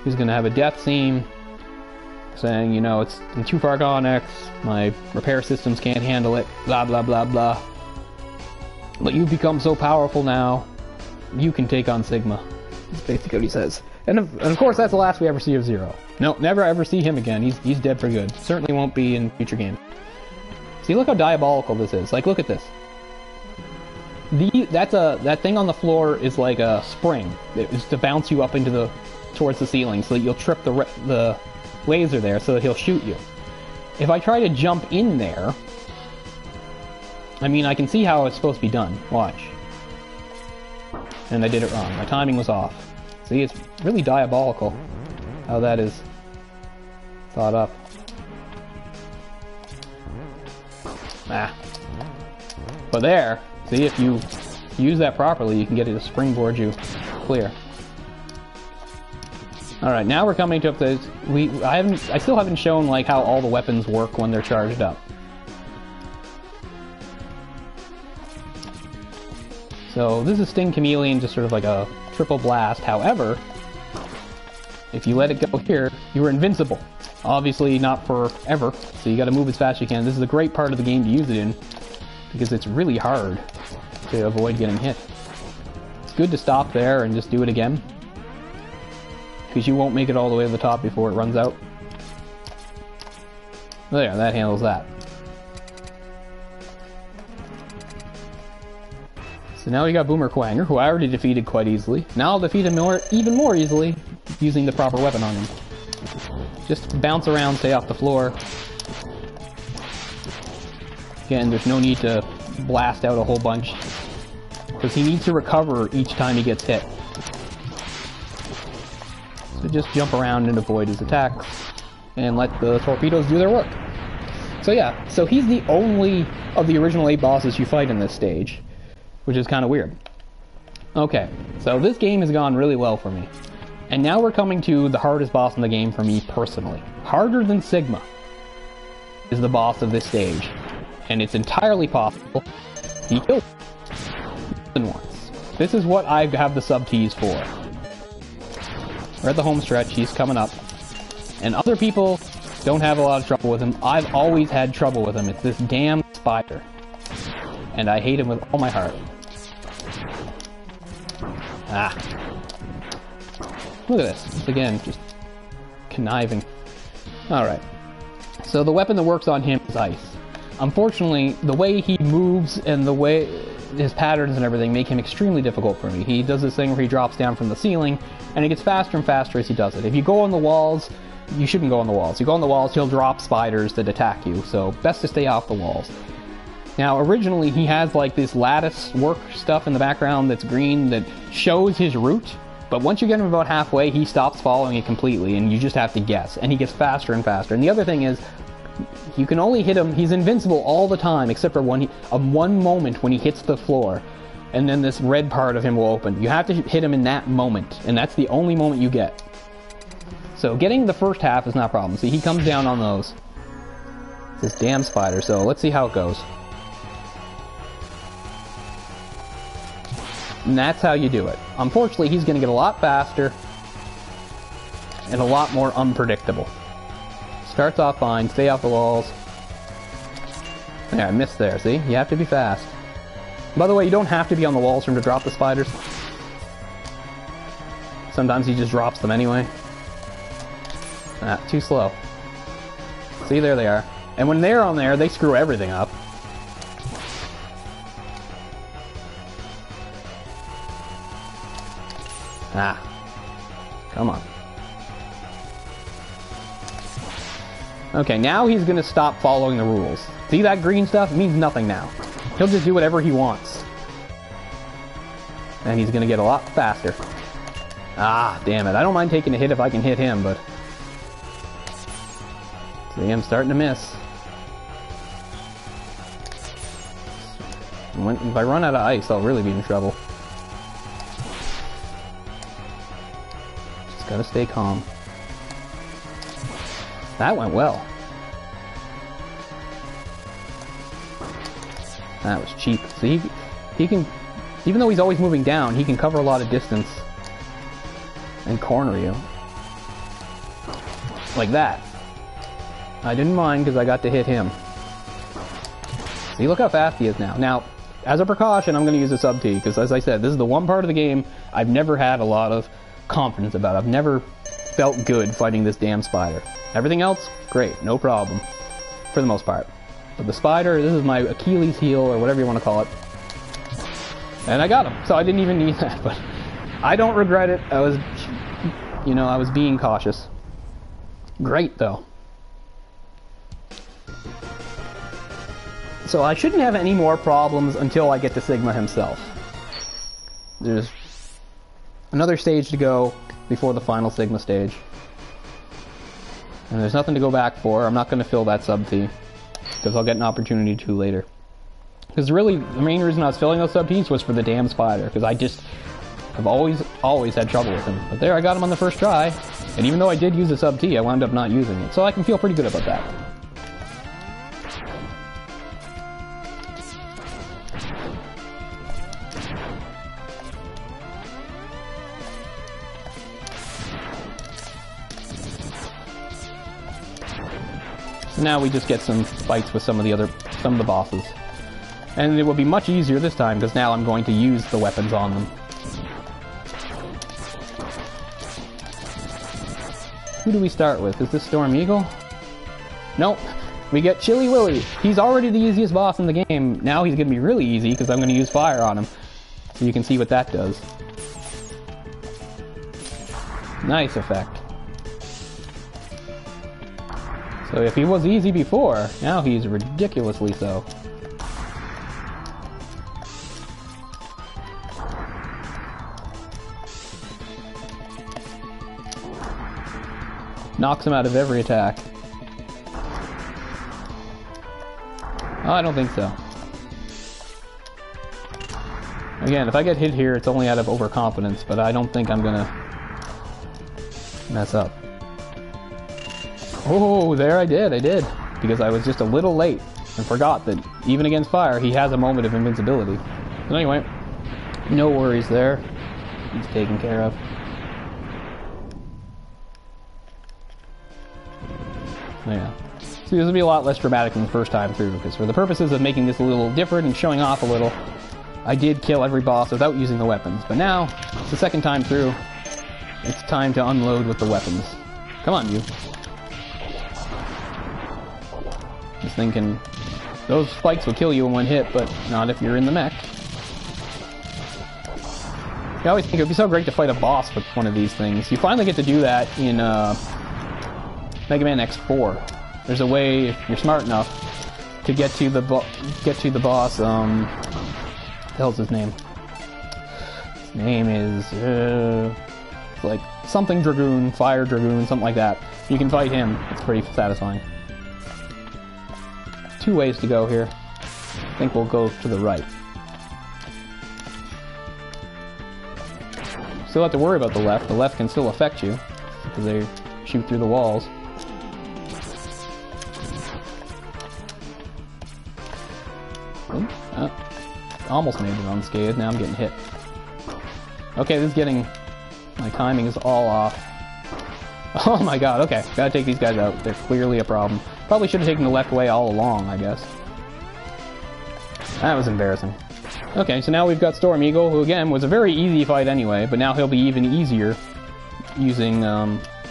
He's going to have a death scene saying, you know, I'm too far gone, X. My repair systems can't handle it. Blah, blah, blah, blah. But you've become so powerful now. You can take on Sigma. That's basically what he says. And of course, that's the last we ever see of Zero. No, never ever see him again. He's dead for good. Certainly won't be in future games. See, look how diabolical this is. Like, look at this. That thing on the floor is like a spring. It's to bounce you up into towards the ceiling, so that you'll trip the laser there, so that he'll shoot you. If I try to jump in there, I mean, I can see how it's supposed to be done. Watch. And I did it wrong. My timing was off. See, it's really diabolical how that is thought up. Ah. But there, see, if you use that properly, you can get it to springboard you clear. Alright, now we're coming to up to... I still haven't shown, like, how all the weapons work when they're charged up. So, this is Sting Chameleon, just sort of like a triple blast. However, if you let it go here, you are invincible. Obviously not forever, so you gotta move as fast as you can. This is a great part of the game to use it in, because it's really hard to avoid getting hit. It's good to stop there and just do it again, because you won't make it all the way to the top before it runs out. There, that handles that. So now we got Boomer Quanger, who I already defeated quite easily. Now I'll defeat him even more easily, using the proper weapon on him. Just bounce around, stay off the floor. Again, there's no need to blast out a whole bunch, because he needs to recover each time he gets hit. So just jump around and avoid his attacks, and let the torpedoes do their work. So yeah, so he's the only of the original 8 bosses you fight in this stage, which is kind of weird. Okay, so this game has gone really well for me. And now we're coming to the hardest boss in the game for me personally. Harder than Sigma is the boss of this stage. And it's entirely possible he kills him once. This is what I have the sub-tease for. We're at the home stretch, he's coming up. And other people don't have a lot of trouble with him. I've always had trouble with him. It's this damn spider. And I hate him with all my heart. Ah. Look at this. Once again, just conniving. Alright. So the weapon that works on him is ice. Unfortunately, the way he moves and the way his patterns and everything make him extremely difficult for me. He does this thing where he drops down from the ceiling, and it gets faster and faster as he does it. If you go on the walls, you shouldn't go on the walls. You go on the walls, he'll drop spiders that attack you, so best to stay off the walls. Now, originally, he has like this lattice work stuff in the background that's green that shows his route, but once you get him about halfway, he stops following it completely, and you just have to guess, and he gets faster and faster. And the other thing is, you can only hit him, he's invincible all the time, except for one moment when he hits the floor, and then this red part of him will open. You have to hit him in that moment, and that's the only moment you get. So getting the first half is not a problem. See, he comes down on those. This damn spider, so let's see how it goes. And that's how you do it. Unfortunately, he's going to get a lot faster and a lot more unpredictable. Starts off fine, stay off the walls. Yeah, I missed there, see? You have to be fast. By the way, you don't have to be on the walls for him to drop the spiders. Sometimes he just drops them anyway. Ah, too slow. See, there they are. And when they're on there, they screw everything up. Ah. Come on. Okay, now he's gonna stop following the rules. See that green stuff? It means nothing now. He'll just do whatever he wants. And he's gonna get a lot faster. Ah, damn it. I don't mind taking a hit if I can hit him, but... See, I'm starting to miss. If I run out of ice, I'll really be in trouble. Just gotta stay calm. That went well. That was cheap. See, he can... Even though he's always moving down, he can cover a lot of distance and corner you. Like that. I didn't mind because I got to hit him. See, look how fast he is now. Now, as a precaution, I'm going to use a sub-T, because as I said, this is the one part of the game I've never had a lot of confidence about. I've never felt good fighting this damn spider. Everything else, great, no problem. For the most part. But the spider, this is my Achilles heel, or whatever you want to call it. And I got him, so I didn't even need that, but I don't regret it. I was, you know, I was being cautious. Great, though. So I shouldn't have any more problems until I get to Sigma himself. There's another stage to go before the final Sigma stage. And there's nothing to go back for. I'm not going to fill that sub-T, because I'll get an opportunity to later. Because really, the main reason I was filling those sub-Ts was for the damn spider, because I've always had trouble with him. But there, I got him on the first try, and even though I did use a sub-T, I wound up not using it. So I can feel pretty good about that. So now we just get some fights with some of the bosses. And it will be much easier this time, because now I'm going to use the weapons on them. Who do we start with? Is this Storm Eagle? Nope. We get Chili Willy. He's already the easiest boss in the game. Now he's going to be really easy, because I'm going to use fire on him. So you can see what that does. Nice effect. So if he was easy before, now he's ridiculously so. Knocks him out of every attack. Oh, I don't think so. Again, if I get hit here, it's only out of overconfidence, but I don't think I'm gonna mess up. Oh, there I did. Because I was just a little late and forgot that even against fire, he has a moment of invincibility. But anyway, no worries there. He's taken care of. Yeah. See, this will be a lot less dramatic than the first time through, because for the purposes of making this a little different and showing off a little, I did kill every boss without using the weapons. But now, it's the second time through, it's time to unload with the weapons. Come on, you. Just thinking, those spikes will kill you in one hit, but not if you're in the mech. I always think it would be so great to fight a boss with one of these things. You finally get to do that in Mega Man X4. There's a way, if you're smart enough, to get to the boss. What the hell's his name? His name is like something Dragoon, Fire Dragoon, something like that. You can fight him. It's pretty satisfying. Two ways to go here. I think we'll go to the right. Still have to worry about the left. The left can still affect you because they shoot through the walls. Almost made it unscathed. Now I'm getting hit. Okay, this is getting... My timing is all off. Oh my god, okay. Gotta take these guys out. They're clearly a problem. Probably should have taken the left way all along, I guess. That was embarrassing. Okay, so now we've got Storm Eagle, who again was a very easy fight anyway, but now he'll be even easier using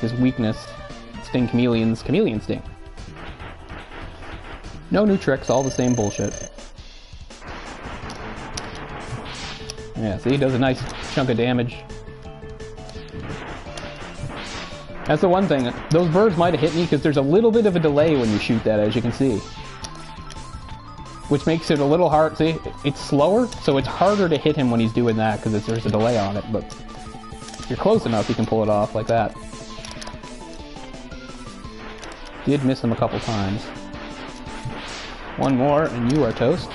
his weakness, Sting Chameleon's Chameleon Sting. No new tricks, all the same bullshit. Yeah, see, he does a nice chunk of damage. That's the one thing. Those birds might have hit me because there's a little bit of a delay when you shoot that, as you can see. Which makes it a little hard. See, it's slower, so it's harder to hit him when he's doing that because there's a delay on it. But if you're close enough, you can pull it off like that. Did miss him a couple times. One more, and you are toast.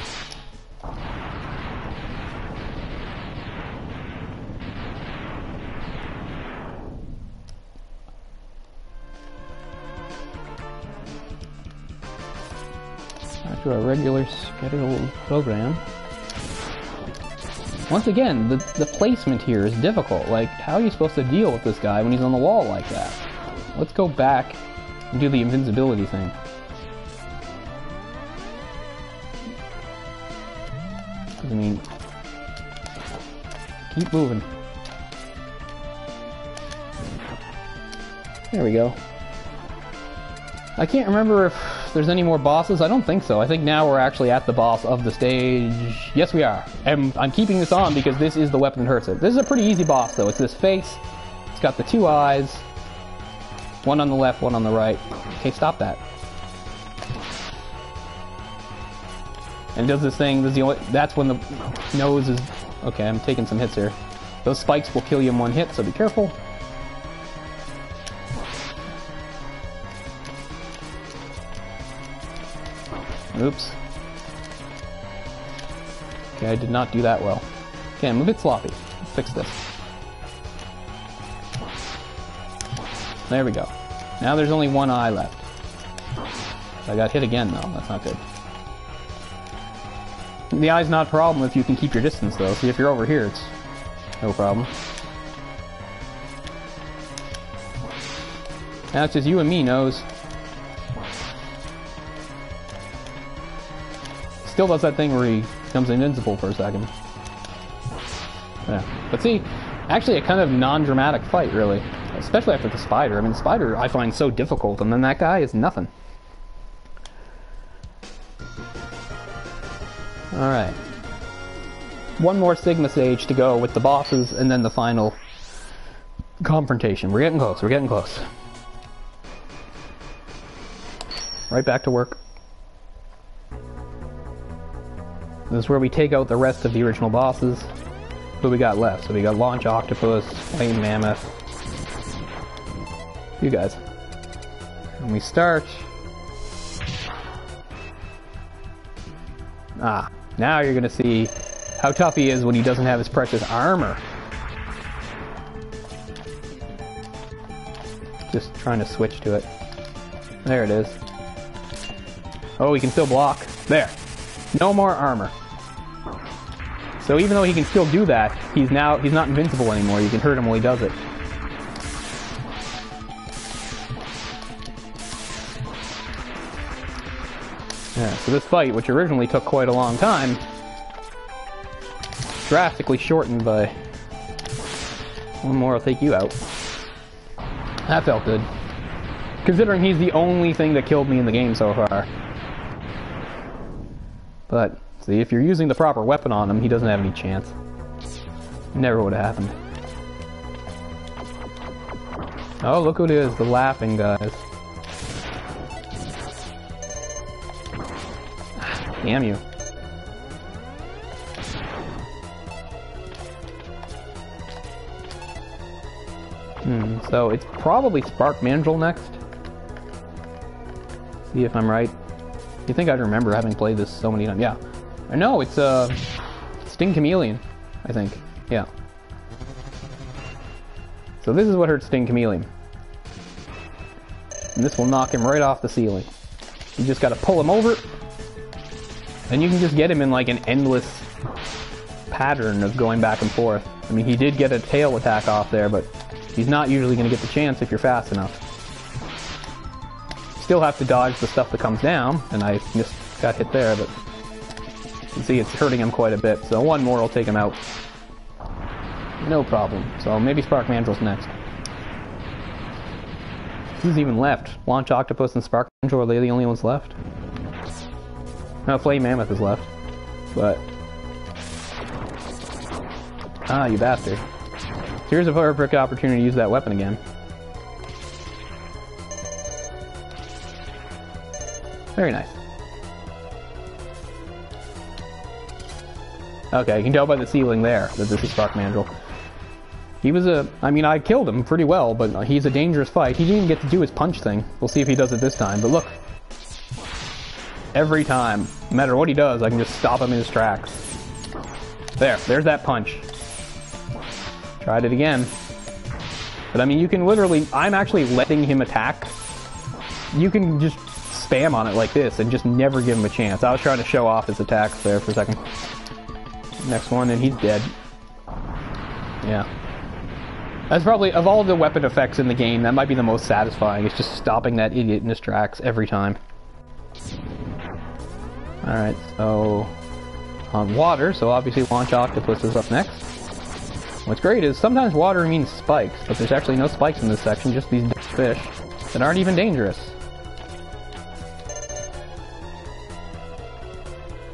To our regular scheduled program. Once again, the placement here is difficult. Like, how are you supposed to deal with this guy when he's on the wall like that? Let's go back and do the invincibility thing. I mean, keep moving. There we go. I can't remember if there's any more bosses. I don't think so. I think now we're actually at the boss of the stage. Yes, we are. And I'm keeping this on because this is the weapon that hurts it. This is a pretty easy boss, though. It's this face. It's got the two eyes. One on the left, one on the right. Okay, stop that. And it does this thing. This is the only, that's when the nose is... Okay, I'm taking some hits here. Those spikes will kill you in one hit, so be careful. Oops. Okay, I did not do that well. Okay, I'm a bit sloppy. Let's fix this. There we go. Now there's only one eye left. I got hit again, though. That's not good. The eye's not a problem if you can keep your distance, though. See, if you're over here, it's no problem. Now it's just you and me, nose. Still does that thing where he becomes invincible for a second. Yeah. But see, actually a kind of non-dramatic fight, really. Especially after the spider. I mean, the spider I find so difficult, and then that guy is nothing. Alright. One more Sigma stage to go with the bosses, and then the final confrontation. We're getting close, we're getting close. Right back to work. This is where we take out the rest of the original bosses. Who we got left? So we got Launch Octopus, Flame Mammoth. You guys. And we start... Ah, now you're gonna see how tough he is when he doesn't have his precious armor. Just trying to switch to it. There it is. Oh, he can still block. There. No more armor. So even though he can still do that, he's not invincible anymore. You can hurt him while he does it. Yeah, so this fight, which originally took quite a long time, drastically shortened by... One more will take you out. That felt good. Considering he's the only thing that killed me in the game so far. But, see, if you're using the proper weapon on him, he doesn't have any chance. Never would have happened. Oh, look who it is, the laughing guys. Damn you. So it's probably Spark Mandrill next. See if I'm right. You think I'd remember having played this so many times? Yeah. No, it's Sting Chameleon, I think. Yeah. So this is what hurts Sting Chameleon. And this will knock him right off the ceiling. You just gotta pull him over, and you can just get him in like an endless pattern of going back and forth. I mean, he did get a tail attack off there, but he's not usually going to get the chance if you're fast enough. Still have to dodge the stuff that comes down, and I just got hit there, but you can see it's hurting him quite a bit, so one more will take him out. No problem. So maybe Spark Mandrill's next. Who's even left? Launch Octopus and Spark Mandrill, are they the only ones left? No, Flame Mammoth is left. But... ah, you bastard. Here's a perfect opportunity to use that weapon again. Very nice. Okay, you can tell by the ceiling there that this is Spark Mandrill. He was I mean, I killed him pretty well, but he's a dangerous fight. He didn't even get to do his punch thing. We'll see if he does it this time, but look. Every time, no matter what he does, I can just stop him in his tracks. There's that punch. Tried it again. But I mean, you can literally, I'm actually letting him attack. You can just spam on it like this and just never give him a chance. I was trying to show off his attacks there for a second. Next one, and he's dead. Yeah. That's probably, of all the weapon effects in the game, that might be the most satisfying. It's just stopping that idiot in his tracks every time. Alright, so... on water, so obviously Launch Octopus is up next. What's great is sometimes water means spikes, but there's actually no spikes in this section, just these fish that aren't even dangerous.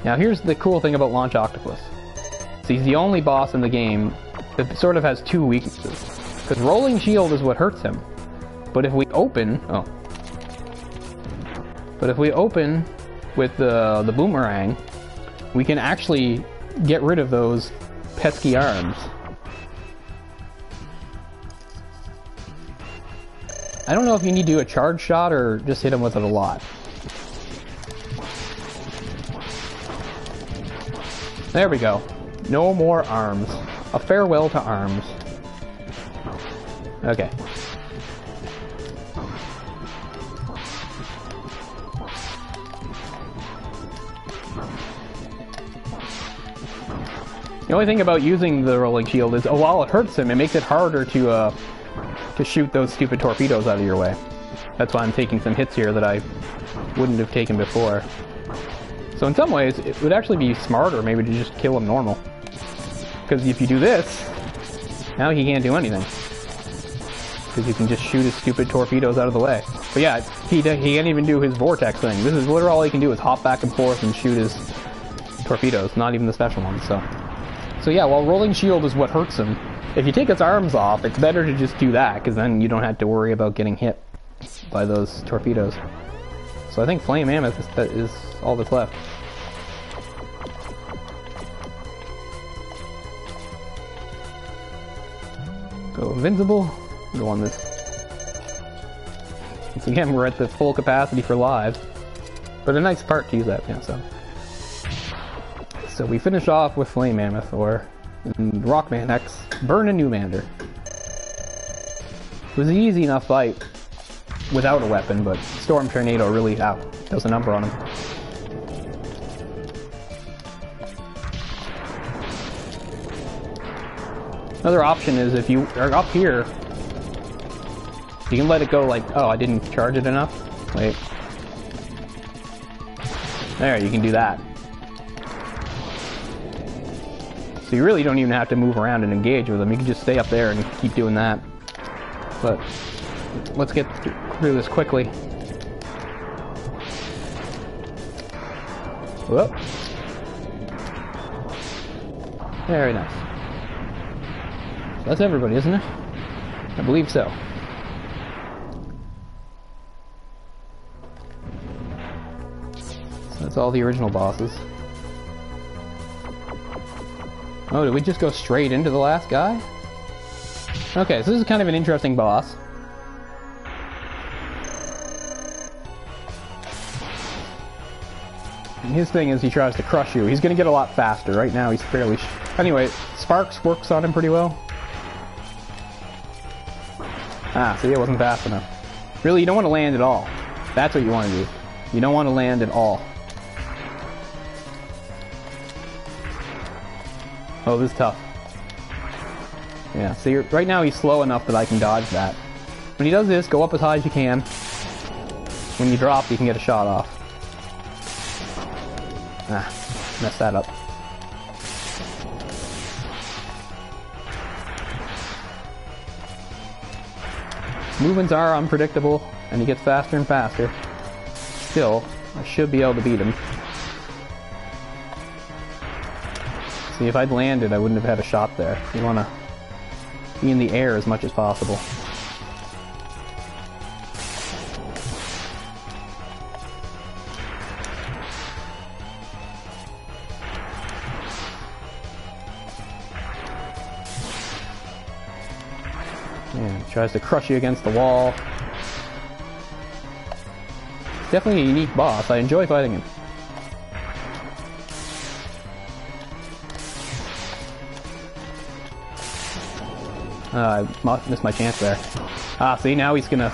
Now here's the cool thing about Launch Octopus. So he's the only boss in the game that sort of has two weaknesses. Because Rolling Shield is what hurts him. But if we open... oh. But if we open with the boomerang, we can actually get rid of those pesky arms. I don't know if you need to do a charge shot or just hit him with it a lot. There we go. No more arms. A farewell to arms. Okay. The only thing about using the Rolling Shield is, while it hurts him, it makes it harder to shoot those stupid torpedoes out of your way. That's why I'm taking some hits here that I wouldn't have taken before. So in some ways, it would actually be smarter maybe to just kill him normal. Because if you do this, now he can't do anything. Because you can just shoot his stupid torpedoes out of the way. But yeah, he can't even do his vortex thing. This is literally all he can do is hop back and forth and shoot his torpedoes, not even the special ones. So yeah, while Rolling Shield is what hurts him, if you take his arms off, it's better to just do that, because then you don't have to worry about getting hit by those torpedoes. So I think Flame Mammoth is all that's left. Go invincible. Go on this. Once again, we're at the full capacity for lives. But a nice part to use that, yeah, so we finish off with Flame Mammoth, or Rockman X, Burn a New Mander. It was an easy enough fight without a weapon, but Storm Tornado really does a number on him. Another option is if you are up here, you can let it go like, oh, I didn't charge it enough. Wait. There, you can do that. So you really don't even have to move around and engage with them. You can just stay up there and keep doing that. But let's get through this quickly. Whoop. Very nice. That's everybody, isn't it? I believe so. So that's all the original bosses. Oh, did we just go straight into the last guy? Okay, so this is kind of an interesting boss. And his thing is he tries to crush you. He's going to get a lot faster. Right now he's fairly... Anyway, Sparks works on him pretty well. Ah, see, it wasn't fast enough. Really, you don't want to land at all. That's what you want to do. You don't want to land at all. Oh, this is tough. Yeah, see, right now he's slow enough that I can dodge that. When he does this, go up as high as you can. When you drop, you can get a shot off. Ah, messed that up. Movements are unpredictable, and he gets faster and faster. Still, I should be able to beat him. See, if I'd landed, I wouldn't have had a shot there. You want to be in the air as much as possible. Yeah, tries to crush you against the wall. It's definitely a unique boss. I enjoy fighting him. I missed my chance there. Ah, see, now he's gonna...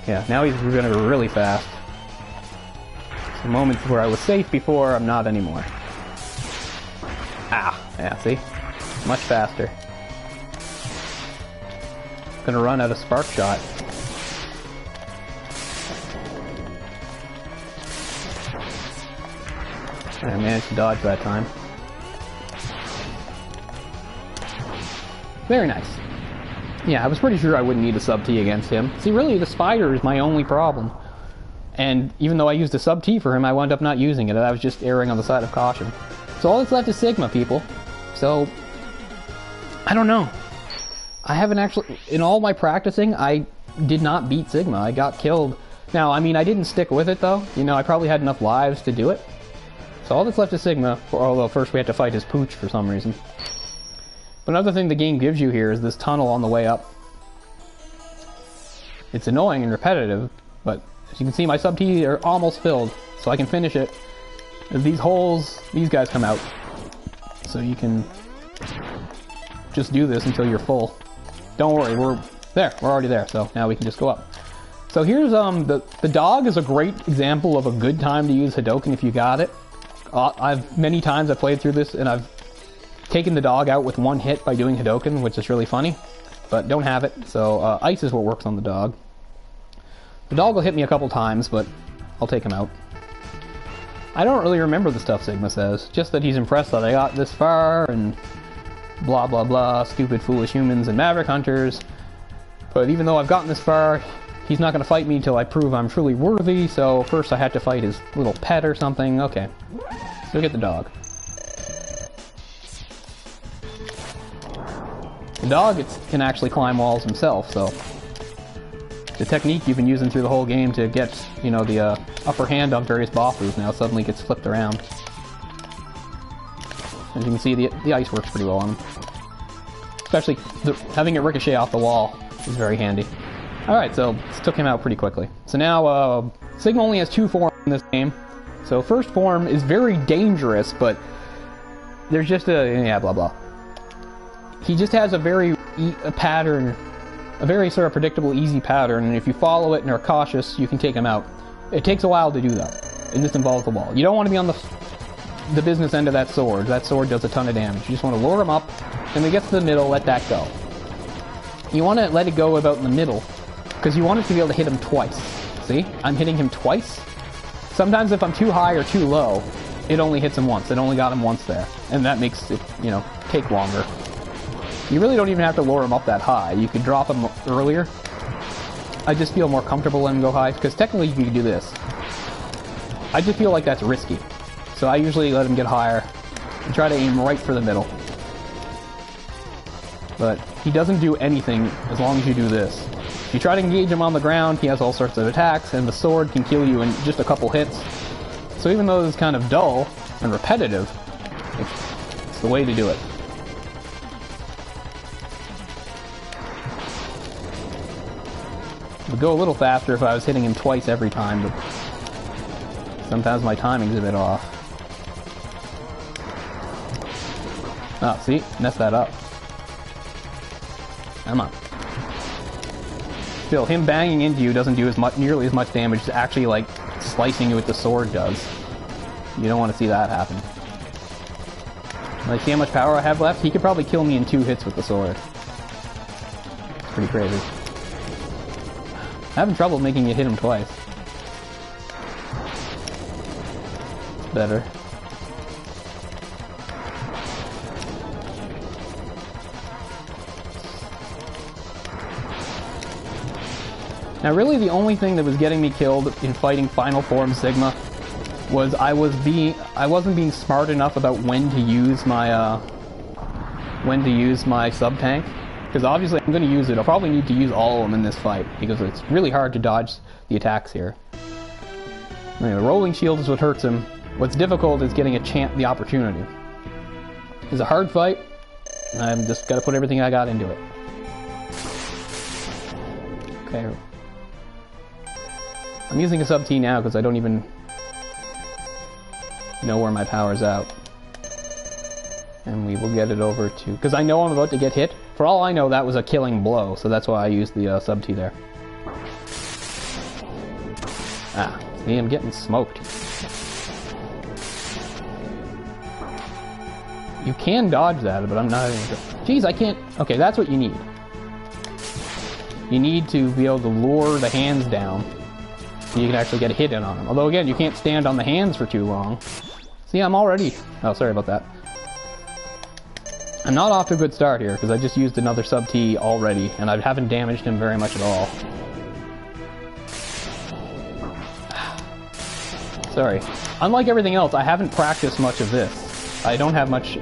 Yeah, now he's gonna go really fast. The moments where I was safe before, I'm not anymore. Ah, yeah, see? Much faster. Gonna run out of spark shot. I managed to dodge that time. Very nice. Yeah, I was pretty sure I wouldn't need a sub-T against him. See, really, the spider is my only problem. And even though I used a sub-T for him, I wound up not using it. I was just erring on the side of caution. So all that's left is Sigma, people. So, I don't know. I haven't actually... In all my practicing, I did not beat Sigma. I got killed. Now, I mean, I didn't stick with it, though. You know, I probably had enough lives to do it. So all that's left is Sigma, although first we had to fight his pooch for some reason. But another thing the game gives you here is this tunnel on the way up. It's annoying and repetitive, but as you can see, my sub-T are almost filled, so I can finish it. As these holes, these guys come out. So you can just do this until you're full. Don't worry, we're already there, so now we can just go up. So here's, the dog is a great example of a good time to use Hadoken if you got it. Many times I've played through this and I've taken the dog out with one hit by doing Hadoken, which is really funny, but don't have it, so ice is what works on the dog. The dog will hit me a couple times, but I'll take him out. I don't really remember the stuff Sigma says, just that he's impressed that I got this far, and blah blah blah, stupid foolish humans and maverick hunters. But even though I've gotten this far, he's not going to fight me until I prove I'm truly worthy, so first I had to fight his little pet or something. Okay, so get the dog. The dog can actually climb walls himself, so the technique you've been using through the whole game to get, you know, the upper hand on various bosses now suddenly gets flipped around. As you can see, the ice works pretty well on him. Especially having it ricochet off the wall is very handy. Alright, so this took him out pretty quickly. So now, Sigma only has 2 forms in this game. So first form is very dangerous, but there's just yeah, blah blah. He just has a very pattern, a very sort of predictable, easy pattern, and if you follow it and are cautious, you can take him out. It takes a while to do that, and this involves the wall. You don't want to be on the business end of that sword. That sword does a ton of damage. You just want to lure him up, and when it gets to the middle, let that go. You want to let it go about in the middle, because you want it to be able to hit him twice. See? I'm hitting him twice. Sometimes if I'm too high or too low, it only hits him once. It only got him once there, and that makes it, you know, take longer. You really don't even have to lure him up that high. You could drop him earlier. I just feel more comfortable letting him go high, because technically you can do this. I just feel like that's risky. So I usually let him get higher and try to aim right for the middle. But he doesn't do anything as long as you do this. If you try to engage him on the ground, he has all sorts of attacks, and the sword can kill you in just a couple hits. So even though it's kind of dull and repetitive, it's the way to do it. It would go a little faster if I was hitting him twice every time, but sometimes my timing's a bit off. Oh, see? Messed that up. Come on. Still, him banging into you doesn't do nearly as much damage as actually, like, slicing you with the sword does. You don't want to see that happen. Like, see how much power I have left? He could probably kill me in 2 hits with the sword. It's pretty crazy. I'm having trouble making you hit him twice. It's better. Now really the only thing that was getting me killed in fighting Final Form Sigma was I wasn't being smart enough about when to use my sub tank, because obviously I'm going to use it. I'll probably need to use all of them in this fight because it's really hard to dodge the attacks here. Anyway, rolling shield is what hurts him. What's difficult is getting the opportunity. It's a hard fight. I've just got to put everything I got into it. Okay. I'm using a sub T now because I don't even know where my power's out. And we will get it over to... because I know I'm about to get hit. For all I know, that was a killing blow, so that's why I used the sub T there. Ah, see, I'm getting smoked. You can dodge that, but I'm not... Jeez, I can't... Okay, that's what you need. You need to be able to lure the hands down so you can actually get a hit in on them. Although, again, you can't stand on the hands for too long. See, I'm already... Oh, sorry about that. I'm not off to a good start here, because I just used another sub T already, and I haven't damaged him very much at all. Sorry. Unlike everything else, I haven't practiced much of this. I don't have much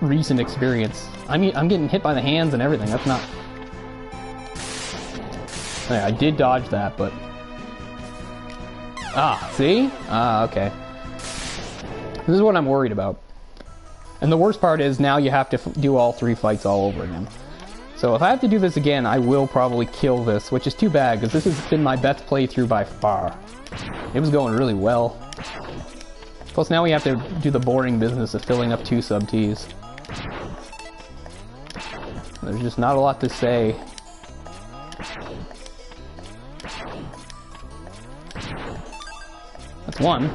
recent experience. I mean, I'm getting hit by the hands and everything. That's not... Anyway, I did dodge that, but... Ah, see? Ah, okay. This is what I'm worried about. And the worst part is now you have to do all 3 fights all over again. So if I have to do this again, I will probably kill this, which is too bad, because this has been my best playthrough by far. It was going really well. Plus now we have to do the boring business of filling up 2 sub Ts. There's just not a lot to say. That's one.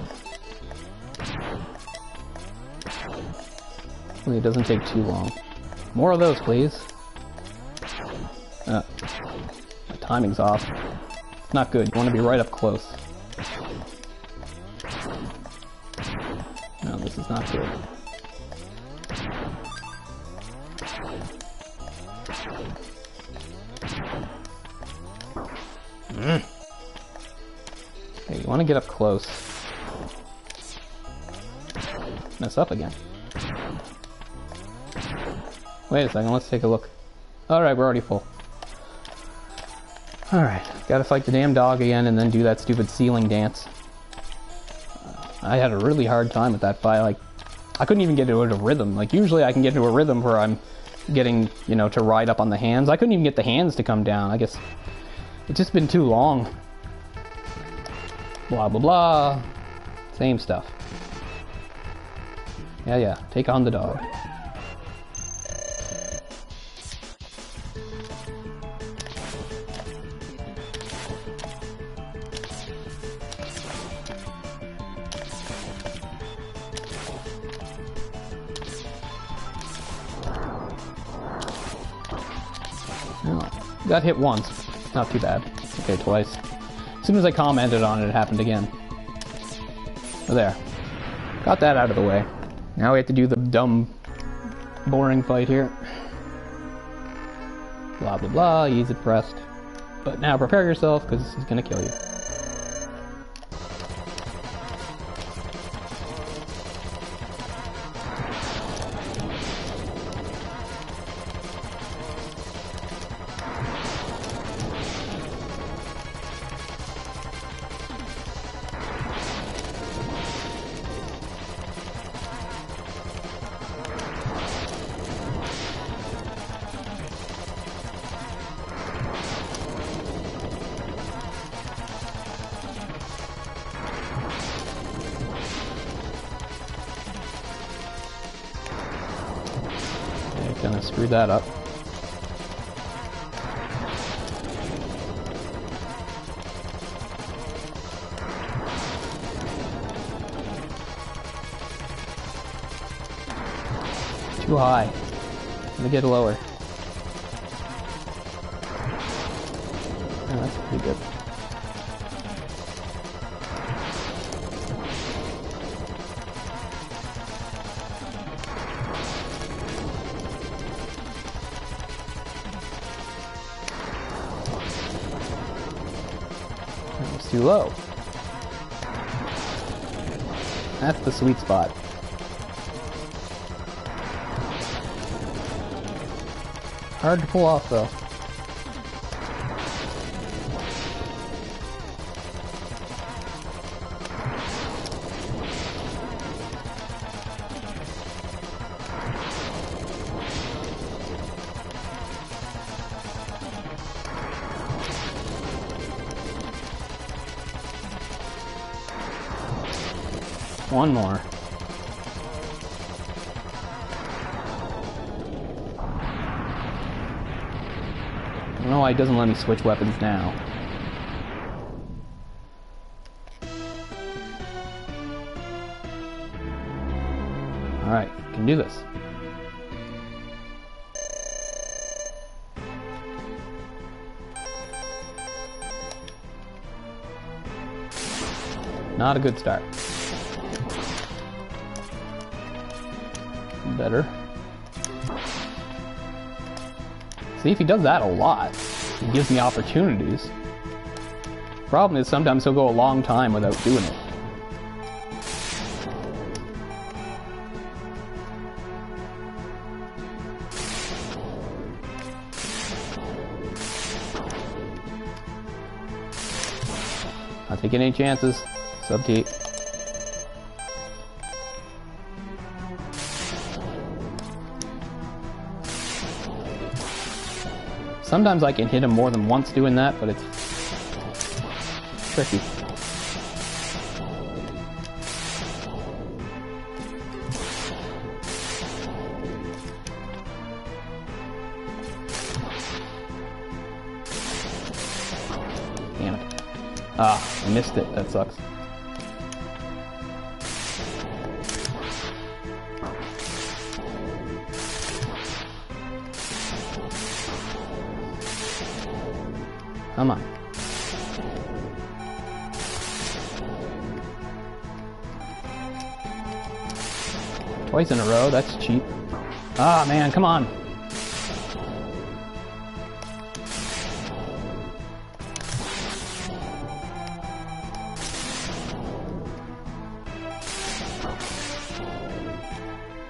It doesn't take too long. More of those, please. My timing's off. It's not good. You want to be right up close. No, this is not good. Okay, you want to get up close. Mess up again. Wait a second, let's take a look. Alright, we're already full. Alright, gotta fight the damn dog again and then do that stupid ceiling dance. I had a really hard time with that fight. Like, I couldn't even get into a rhythm. Like, usually I can get into a rhythm where I'm getting, you know, to ride up on the hands. I couldn't even get the hands to come down. I guess it's just been too long. Blah, blah, blah. Same stuff. Yeah, take on the dog. Got hit once. Not too bad. Okay, twice. As soon as I commented on it, it happened again. Oh, there. Got that out of the way. Now we have to do the dumb, boring fight here. Blah, blah, blah. Ease it pressed. But now prepare yourself, because he's going to kill you. Gonna screw that up. Too high. Let me get lower. Oh, that's pretty good. It's too low. That's the sweet spot. Hard to pull off though. One more. I don't know why it doesn't let me switch weapons now. Alright, can do this. Not a good start. Better. See, if he does that a lot, he gives me opportunities. Problem is, sometimes he'll go a long time without doing it. Not taking any chances. Sub-T. Sometimes I can hit him more than once doing that, but it's tricky. Damn it. Ah, I missed it. That sucks. Come on. Twice in a row, that's cheap. Ah, man, come on.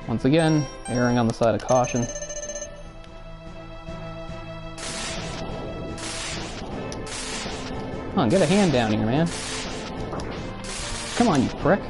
Once again, erring on the side of caution. Come on, get a hand down here, man. Come on, you prick.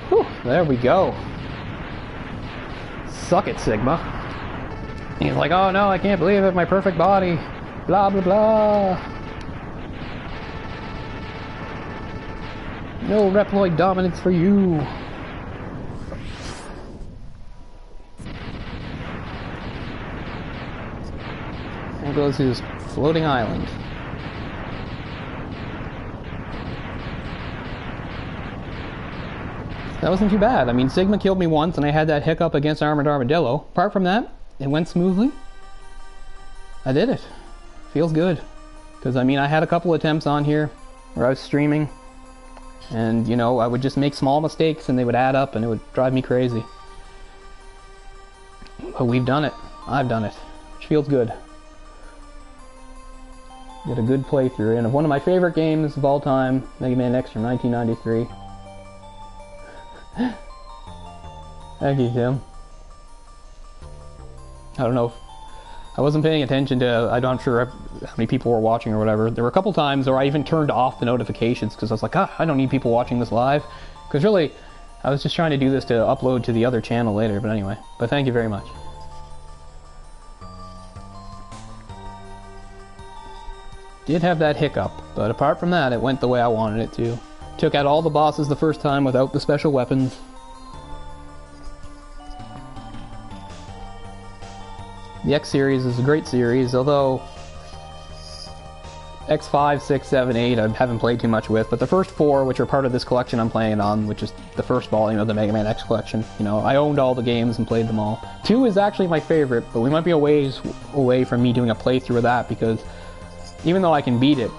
Whew, there we go. Suck it, Sigma. He's like, oh no, I can't believe it, my perfect body. Blah, blah, blah. No Reploid dominance for you. There goes his floating island. That wasn't too bad. I mean, Sigma killed me once and I had that hiccup against Armored Armadillo. Apart from that, it went smoothly. I did it. Feels good. Because, I mean, I had a couple attempts on here where I was streaming. And, you know, I would just make small mistakes and they would add up and it would drive me crazy. But we've done it. I've done it. Which feels good. Did a good playthrough. And one of my favorite games of all time, Mega Man X from 1993. Thank you, Tim. I don't know if I wasn't paying attention to, I'm not sure how many people were watching or whatever. There were a couple times where I even turned off the notifications because I was like, I don't need people watching this live. Because really, I was just trying to do this to upload to the other channel later, but anyway. But thank you very much. did have that hiccup, but apart from that, it went the way I wanted it to. Took out all the bosses the first time without the special weapons. The X series is a great series, although X5, 6, 7, 8 I haven't played too much with, but the first 4, which are part of this collection I'm playing on, which is the first volume of the Mega Man X collection, you know, I owned all the games and played them all. 2 is actually my favorite, but we might be a ways away from me doing a playthrough of that, because even though I can beat it,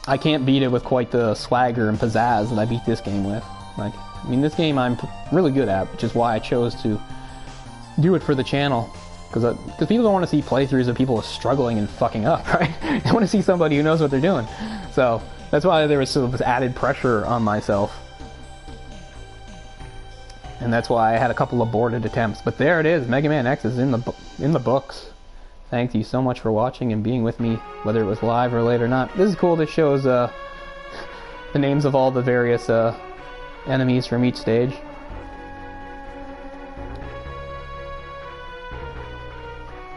I can't beat it with quite the swagger and pizzazz that I beat this game with. Like, I mean, this game I'm really good at, which is why I chose to do it for the channel. Because people don't want to see playthroughs of people struggling and fucking up, right? They want to see somebody who knows what they're doing. So that's why there was sort of this added pressure on myself. And that's why I had a couple aborted attempts. But there it is, Mega Man X is in the books. Thank you so much for watching and being with me, whether it was live or late or not. This is cool. This shows the names of all the various enemies from each stage.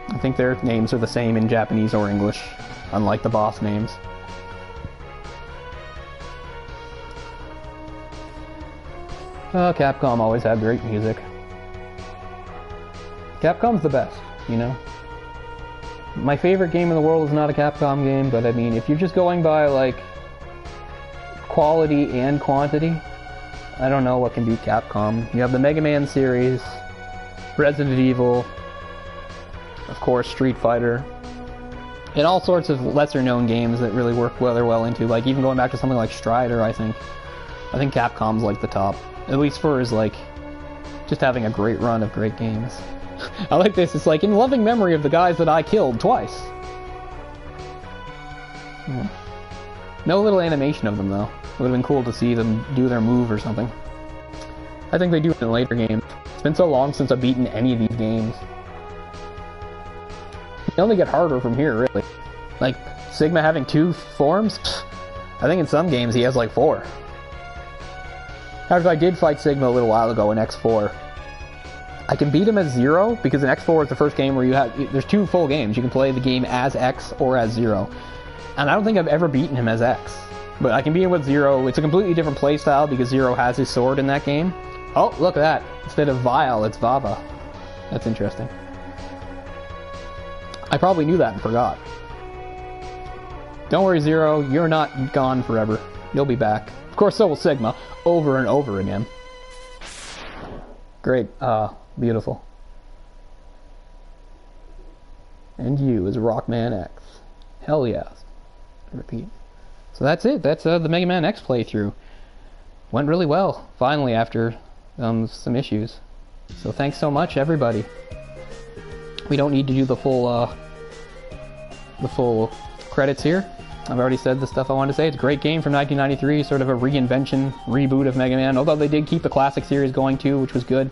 I think their names are the same in Japanese or English, unlike the boss names. Capcom always had great music. Capcom's the best, you know? My favorite game in the world is not a Capcom game, but I mean, if you're just going by, like, quality and quantity, I don't know what can beat Capcom. You have the Mega Man series, Resident Evil, of course, Street Fighter, and all sorts of lesser-known games that really work well into, like, even going back to something like Strider, I think Capcom's, like, the top. At least for his, like, just having a great run of great games. I like this, it's like, in loving memory of the guys that I killed twice. No little animation of them, though. It would have been cool to see them do their move or something. I think they do it in later games. It's been so long since I've beaten any of these games. They only get harder from here, really. Like, Sigma having 2 forms? Pfft, I think in some games he has like 4. However, I did fight Sigma a little while ago in X4. I can beat him as Zero, because in X4 is the first game where there's 2 full games. You can play the game as X or as Zero. And I don't think I've ever beaten him as X. But I can beat him with Zero. It's a completely different playstyle because Zero has his sword in that game. Oh, look at that. Instead of Vile, it's Vava. That's interesting. I probably knew that and forgot. Don't worry, Zero, you're not gone forever. You'll be back. Of course, so will Sigma, over and over again. Great. Beautiful. And you is Rockman X. Hell yes. Repeat. So that's it. That's the Mega Man X playthrough. Went really well, finally, after some issues. So thanks so much, everybody. We don't need to do the full credits here. I've already said the stuff I wanted to say. It's a great game from 1993, sort of a reinvention, reboot of Mega Man, although they did keep the classic series going too, which was good.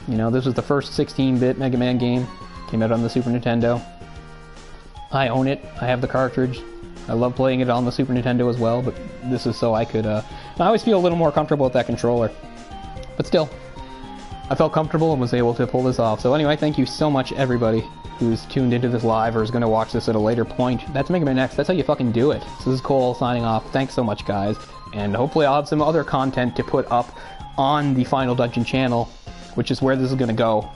You know, this was the first 16-bit Mega Man game. Came out on the Super Nintendo. I own it. I have the cartridge. I love playing it on the Super Nintendo as well, but this is so I could, I always feel a little more comfortable with that controller. But still, I felt comfortable and was able to pull this off. So anyway, thank you so much, everybody who's tuned into this live or is going to watch this at a later point. That's Mega Man X. That's how you fucking do it. So this is Cole signing off. Thanks so much, guys. And hopefully I'll have some other content to put up on the Final Dungeon channel, which is where this is going to go.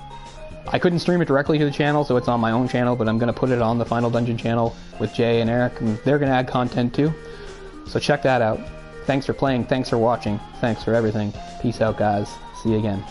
I couldn't stream it directly to the channel, so it's on my own channel, but I'm going to put it on the Final Dungeon channel with Jay and Eric, and they're going to add content too. So check that out. Thanks for playing. Thanks for watching. Thanks for everything. Peace out, guys. See you again.